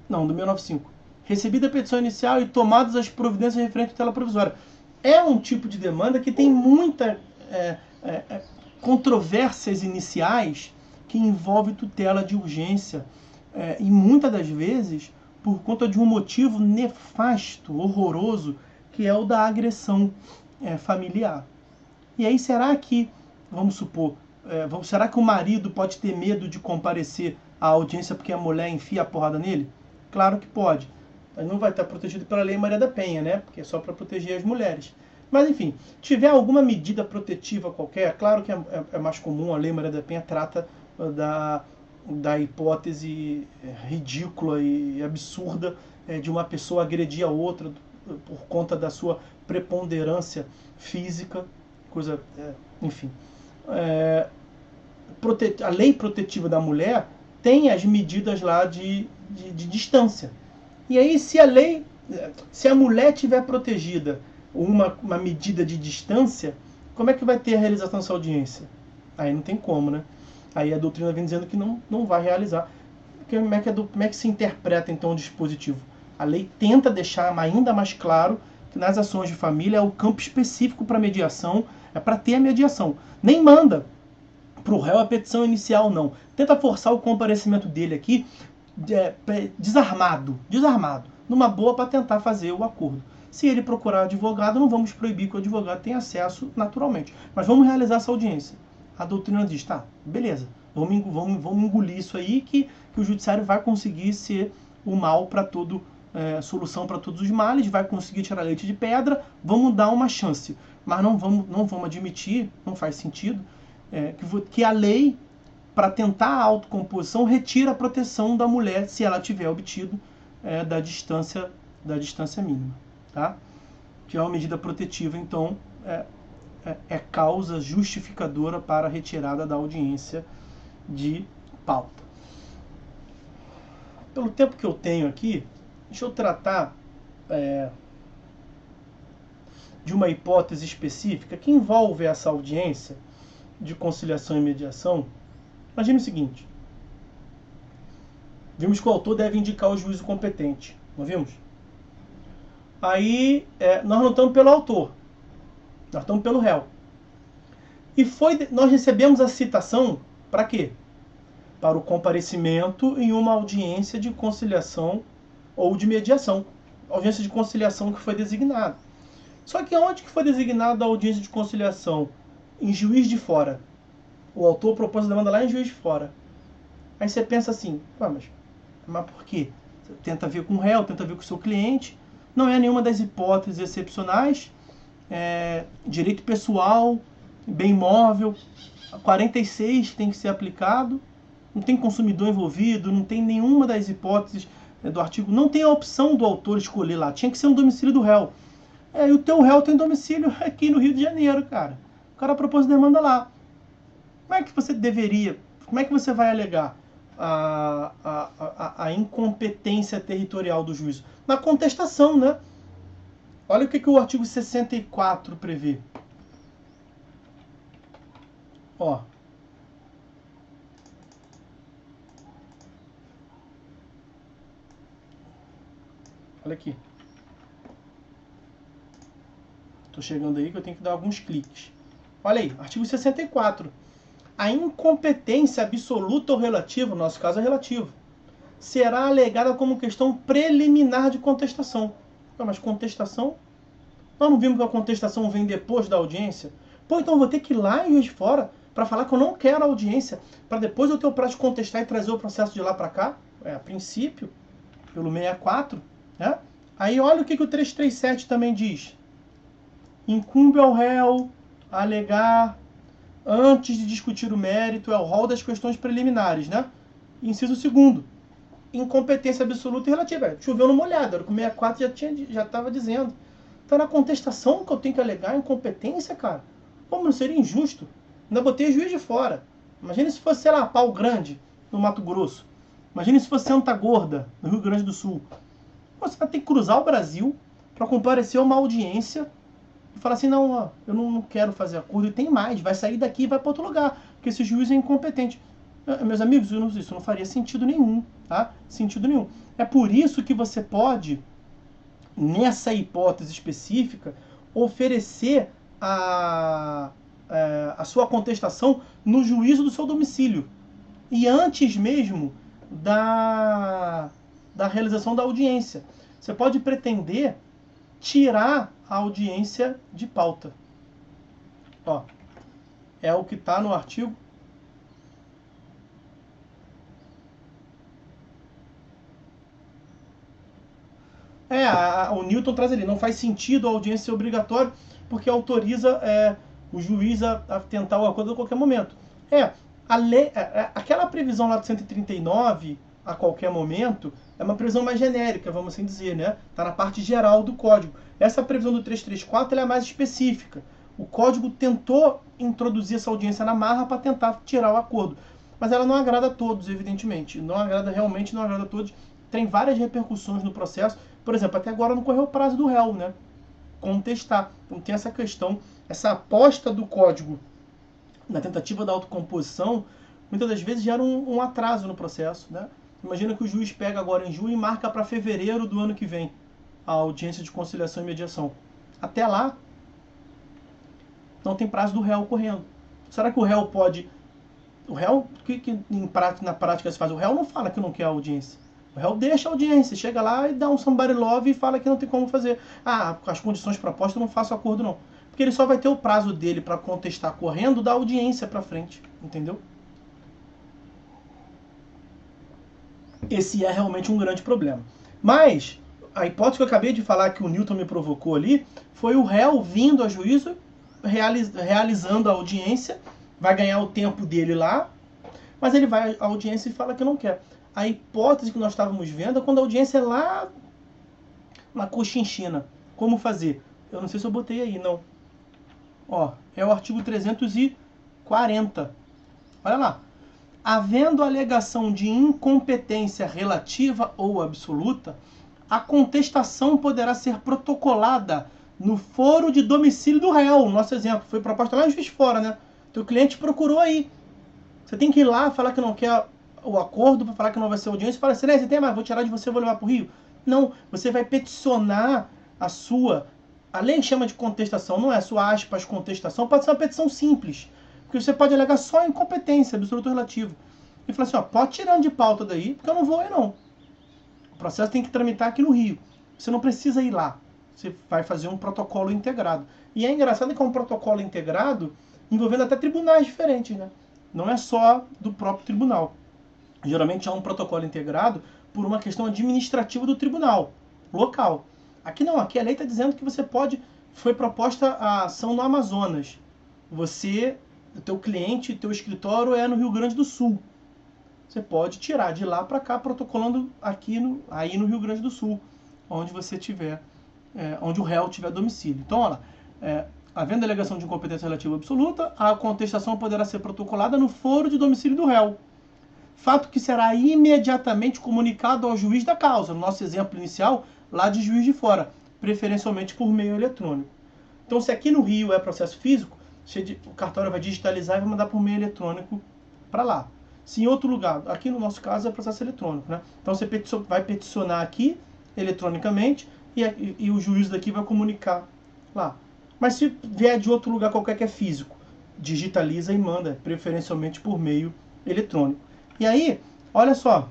[SPEAKER 1] não, do 695. Recebida a petição inicial e tomadas as providências referentes à tutela provisória. É um tipo de demanda que tem muita controvérsias iniciais que envolve tutela de urgência. E muitas das vezes por conta de um motivo nefasto, horroroso, que é o da agressão familiar. E aí será que, vamos supor, será que o marido pode ter medo de comparecer à audiência porque a mulher enfia a porrada nele? Claro que pode. Mas não vai estar protegido pela Lei Maria da Penha, né? Porque é só para proteger as mulheres. Mas, enfim, tiver alguma medida protetiva qualquer, claro que é mais comum, a Lei Maria da Penha trata da hipótese ridícula e absurda de uma pessoa agredir a outra por conta da sua preponderância física, coisa, enfim. A lei protetiva da mulher tem as medidas lá de distância. E aí, se a mulher tiver protegida uma medida de distância, como é que vai ter a realização dessa audiência? Aí não tem como, né? Aí a doutrina vem dizendo que não vai realizar. Como é que se interpreta, então, o dispositivo? A lei tenta deixar ainda mais claro que nas ações de família é o campo específico para mediação, é para ter a mediação. Nem manda para o réu a petição inicial, não. Tenta forçar o comparecimento dele aqui desarmado, numa boa para tentar fazer o acordo. Se ele procurar advogado, não vamos proibir que o advogado tenha acesso naturalmente. Mas vamos realizar essa audiência. A doutrina diz, tá, beleza, vamos engolir isso aí que o judiciário vai conseguir ser o mal para todo, solução para todos os males, vai conseguir tirar leite de pedra, vamos dar uma chance. Mas não vamos admitir, não faz sentido, que a lei para tentar a autocomposição, retira a proteção da mulher se ela tiver obtido da distância mínima, tá? Que é uma medida protetiva, então é causa justificadora para a retirada da audiência de pauta. Pelo tempo que eu tenho aqui, deixa eu tratar de uma hipótese específica que envolve essa audiência de conciliação e mediação. Imagine o seguinte: vimos que o autor deve indicar o juízo competente, não vimos? Aí nós não estamos pelo autor, nós estamos pelo réu. E nós recebemos a citação para quê? Para o comparecimento em uma audiência de conciliação ou de mediação. Audiência de conciliação que foi designada. Só que onde que foi designada a audiência de conciliação? Em Juiz de Fora. O autor propôs a demanda lá em Juiz de Fora. Aí você pensa assim, mas por quê? Você tenta ver com o réu, tenta ver com o seu cliente. Não é nenhuma das hipóteses excepcionais. Direito pessoal, bem imóvel, 46 tem que ser aplicado. Não tem consumidor envolvido, não tem nenhuma das hipóteses do artigo. Não tem a opção do autor escolher lá. Tinha que ser um domicílio do réu. E o teu réu tem domicílio aqui no Rio de Janeiro, cara. O cara propôs a demanda lá. Como é que você vai alegar a incompetência territorial do juízo? Na contestação, né? Olha o que o artigo 64 prevê. Ó. Olha aqui. Estou chegando aí que eu tenho que dar alguns cliques. Olha aí, artigo 64. A incompetência absoluta ou relativa, no nosso caso é relativo, será alegada como questão preliminar de contestação. Mas contestação? Nós não vimos que a contestação vem depois da audiência? Então eu vou ter que ir lá em Juiz de Fora para falar que eu não quero audiência, para depois eu ter o prazo de contestar e trazer o processo de lá para cá? A princípio, pelo 64, né? Aí olha o que o 337 também diz. Incumbe ao réu alegar, antes de discutir o mérito, o rol das questões preliminares, né? Inciso 2º. Incompetência absoluta e relativa. Choveu no molhado, era o que o 64 já estava dizendo. Então na contestação que eu tenho que alegar incompetência, cara. Como não seria injusto? Ainda botei Juiz de Fora. Imagina se fosse, sei lá, Pau Grande, no Mato Grosso. Imagina se fosse Santa Gorda, no Rio Grande do Sul. Você vai ter que cruzar o Brasil para comparecer a uma audiência e falar assim, não, ó, eu não quero fazer acordo, e tem mais, vai sair daqui e vai para outro lugar, porque esse juiz é incompetente. Meus amigos, isso não faria sentido nenhum, tá? Sentido nenhum. É por isso que você pode, nessa hipótese específica, oferecer a sua contestação no juízo do seu domicílio. E antes mesmo da realização da audiência. Você pode pretender tirar a audiência de pauta. Ó, é o que está no artigo. O Newton traz ali, não faz sentido a audiência ser obrigatória, porque autoriza o juiz a tentar o acordo a qualquer momento. Aquela previsão lá do 139, a qualquer momento, é uma previsão mais genérica, vamos assim dizer, né? Está na parte geral do código. Essa previsão do 334 ela é mais específica. O código tentou introduzir essa audiência na marra para tentar tirar o acordo. Mas ela não agrada a todos, evidentemente. Não agrada a todos. Tem várias repercussões no processo. Por exemplo, até agora não correu o prazo do réu, né? Contestar. Então tem essa questão, essa aposta do código na tentativa da autocomposição, muitas das vezes gera um atraso no processo, né? Imagina que o juiz pega agora em junho e marca para fevereiro do ano que vem a audiência de conciliação e mediação. Até lá, não tem prazo do réu correndo. Será que o réu pode... O réu, na prática se faz? O réu não fala que não quer a audiência. O réu deixa a audiência, chega lá e dá um somebody love e fala que não tem como fazer. As condições propostas eu não faço acordo não. Porque ele só vai ter o prazo dele para contestar correndo da audiência para frente. Entendeu? Esse é realmente um grande problema. Mas a hipótese que eu acabei de falar que o Newton me provocou ali foi o réu vindo a juízo, realizando a audiência, vai ganhar o tempo dele lá, Mas ele vai à audiência e fala que não quer. A hipótese que nós estávamos vendo é quando a audiência é lá na Cochinchina. Como fazer? Eu não sei se eu botei aí, não. Ó, é o artigo 340. Olha lá. Havendo alegação de incompetência relativa ou absoluta, a contestação poderá ser protocolada no foro de domicílio do réu. Nosso exemplo foi proposta lá em Juiz de Fora, né? Teu cliente procurou aí. Você tem que ir lá, falar que não quer o acordo, para falar que não vai ser audiência, e falar assim, você tem mais, vou tirar de você, vou levar para o Rio. Não, você vai peticionar a sua... A lei chama de contestação, não é sua aspas contestação, pode ser uma petição simples. Porque você pode alegar só incompetência, absoluto relativo. E falar assim, ó, pode tirando de pauta daí, porque eu não vou aí não. O processo tem que tramitar aqui no Rio. Você não precisa ir lá. Você vai fazer um protocolo integrado. E é engraçado que é um protocolo integrado envolvendo até tribunais diferentes, né? Não é só do próprio tribunal. Geralmente é um protocolo integrado por uma questão administrativa do tribunal local. Aqui não, aqui a lei está dizendo que você pode... Foi proposta a ação no Amazonas. Você, o teu cliente, teu escritório é no Rio Grande do Sul. Você pode tirar de lá para cá, protocolando aqui aí no Rio Grande do Sul, onde você tiver, onde o réu tiver domicílio. Então, olha lá, havendo alegação de incompetência relativa absoluta, a contestação poderá ser protocolada no foro de domicílio do réu. Fato que será imediatamente comunicado ao juiz da causa, no nosso exemplo inicial, lá de Juiz de Fora, preferencialmente por meio eletrônico. Então, se aqui no Rio é processo físico, o cartório vai digitalizar e vai mandar por meio eletrônico para lá. Se em outro lugar, aqui no nosso caso é processo eletrônico, né? Então você vai peticionar aqui eletronicamente e o juiz daqui vai comunicar lá. Mas se vier de outro lugar qualquer que é físico, digitaliza e manda, preferencialmente por meio eletrônico. E aí, olha só.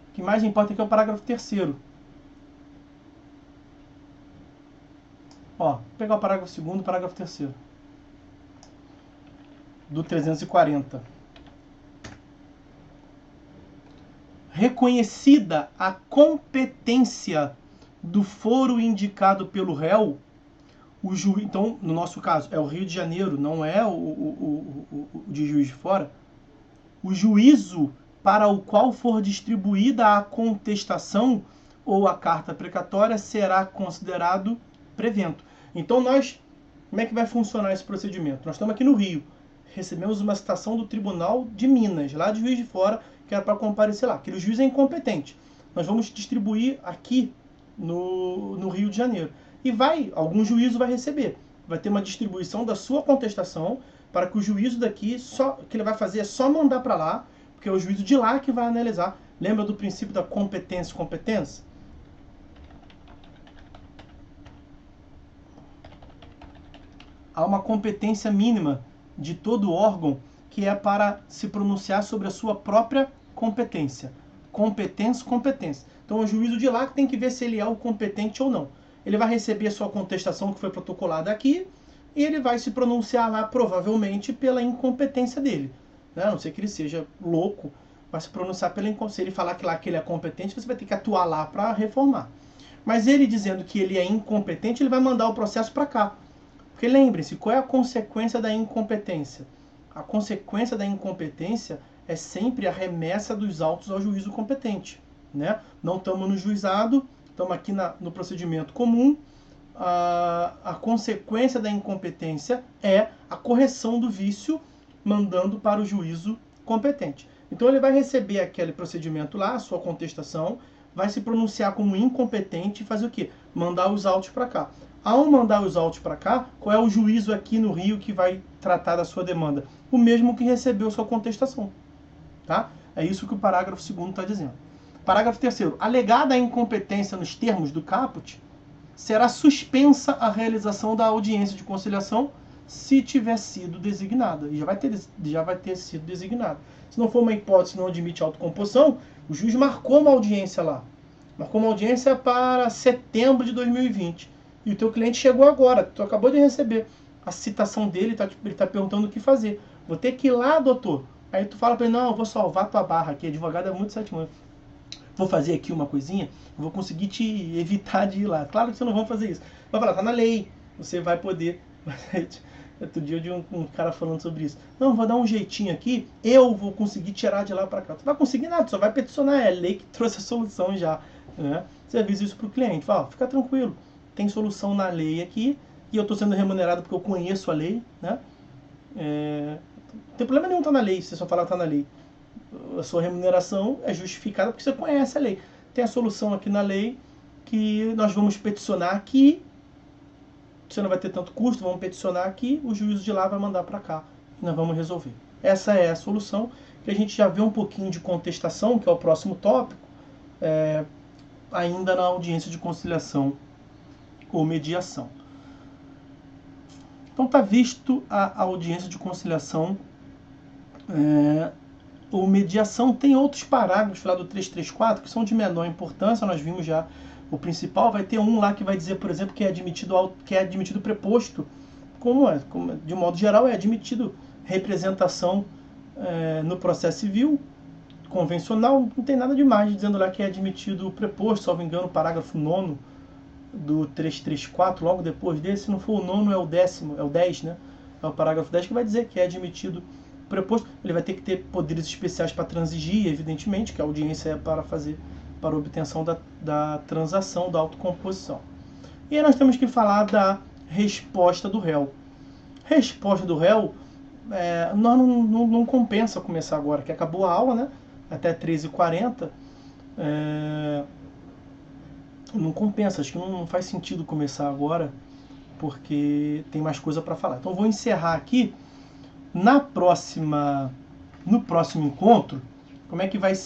[SPEAKER 1] O que mais importa aqui é o parágrafo 3º. Ó, vou pegar o parágrafo 2º e o parágrafo 3º. Do 340. Reconhecida a competência do foro indicado pelo réu, o juiz, então, no nosso caso, é o Rio de Janeiro, não é o de Juiz de Fora, o juízo para o qual for distribuída a contestação ou a carta precatória será considerado prevento. Então, como é que vai funcionar esse procedimento? Nós estamos aqui no Rio, recebemos uma citação do Tribunal de Minas, lá de Juiz de Fora, que era para comparecer lá. Aquele juiz é incompetente. Nós vamos distribuir aqui no Rio de Janeiro. E algum juízo vai receber. Vai ter uma distribuição da sua contestação para que o juízo daqui, que ele vai fazer é só mandar para lá, porque é o juízo de lá que vai analisar. Lembra do princípio da competência e competência? Há uma competência mínima de todo órgão que é para se pronunciar sobre a sua própria competência. Competência, competência. Então é o juízo de lá que tem que ver se ele é o competente ou não. Ele vai receber a sua contestação que foi protocolada aqui e ele vai se pronunciar lá provavelmente pela incompetência dele. A não ser que ele seja louco, vai se pronunciar pela incompetência. Se ele falar que lá que ele é competente, você vai ter que atuar lá para reformar. Mas ele dizendo que ele é incompetente, ele vai mandar o processo para cá. Porque lembrem-se, qual é a consequência da incompetência? A consequência da incompetência é sempre a remessa dos autos ao juízo competente. Né? Não estamos no juizado, estamos aqui no procedimento comum. A consequência da incompetência é a correção do vício, mandando para o juízo competente. Então ele vai receber aquele procedimento lá, a sua contestação, vai se pronunciar como incompetente e fazer o quê? Mandar os autos para cá. Ao mandar os autos para cá, qual é o juízo aqui no Rio que vai tratar da sua demanda? O mesmo que recebeu sua contestação. Tá? É isso que o parágrafo 2º está dizendo. Parágrafo 3º. Alegada a incompetência nos termos do caput, será suspensa a realização da audiência de conciliação se tiver sido designada. E já vai ter sido designada. Se não for uma hipótese que não admite autocomposição, o juiz marcou uma audiência lá. Marcou uma audiência para setembro de 2020. E o teu cliente chegou agora, tu acabou de receber a citação dele, ele está perguntando o que fazer. Vou ter que ir lá, doutor. Aí tu fala para ele, não, eu vou salvar tua barra aqui, advogado é muito 7 anos. Vou fazer aqui uma coisinha, vou conseguir te evitar de ir lá. Claro que você não vai fazer isso. Vai falar, tá na lei, você vai poder Outro dia eu vi um cara falando sobre isso. Não, vou dar um jeitinho aqui, eu vou conseguir tirar de lá para cá. Tu vai conseguir nada, só vai peticionar. É a lei que trouxe a solução já. Né? Você avisa isso para o cliente. Fala, fica tranquilo, tem solução na lei aqui e eu estou sendo remunerado porque eu conheço a lei. Né? Não tem problema nenhum estar na lei, se você só falar que está na lei. A sua remuneração é justificada porque você conhece a lei. Tem a solução aqui na lei que nós vamos peticionar aqui. Você não vai ter tanto custo, vamos peticionar aqui, o juízo de lá vai mandar para cá e nós vamos resolver. Essa é a solução, que a gente já vê um pouquinho de contestação, que é o próximo tópico, ainda na audiência de conciliação ou mediação. Então está visto a audiência de conciliação ou mediação. Tem outros parágrafos lá do 334 que são de menor importância, nós vimos já o principal. Vai ter um lá que vai dizer, por exemplo, que é admitido preposto, como de modo geral é admitido representação no processo civil convencional, não tem nada demais dizendo lá que é admitido preposto, salvo engano, o parágrafo 9º do 334, logo depois desse, se não for o 9º, é o 10º, é o 10, né? É o parágrafo 10 que vai dizer que é admitido preposto. Ele vai ter que ter poderes especiais para transigir, evidentemente, que a audiência é para obtenção da transação, da autocomposição. E aí nós temos que falar da resposta do réu. Resposta do réu, nós não compensa começar agora, que acabou a aula, né? Até 13h40. Não compensa, acho que não faz sentido começar agora, porque tem mais coisa para falar. Então eu vou encerrar aqui. No próximo encontro, como é que vai ser?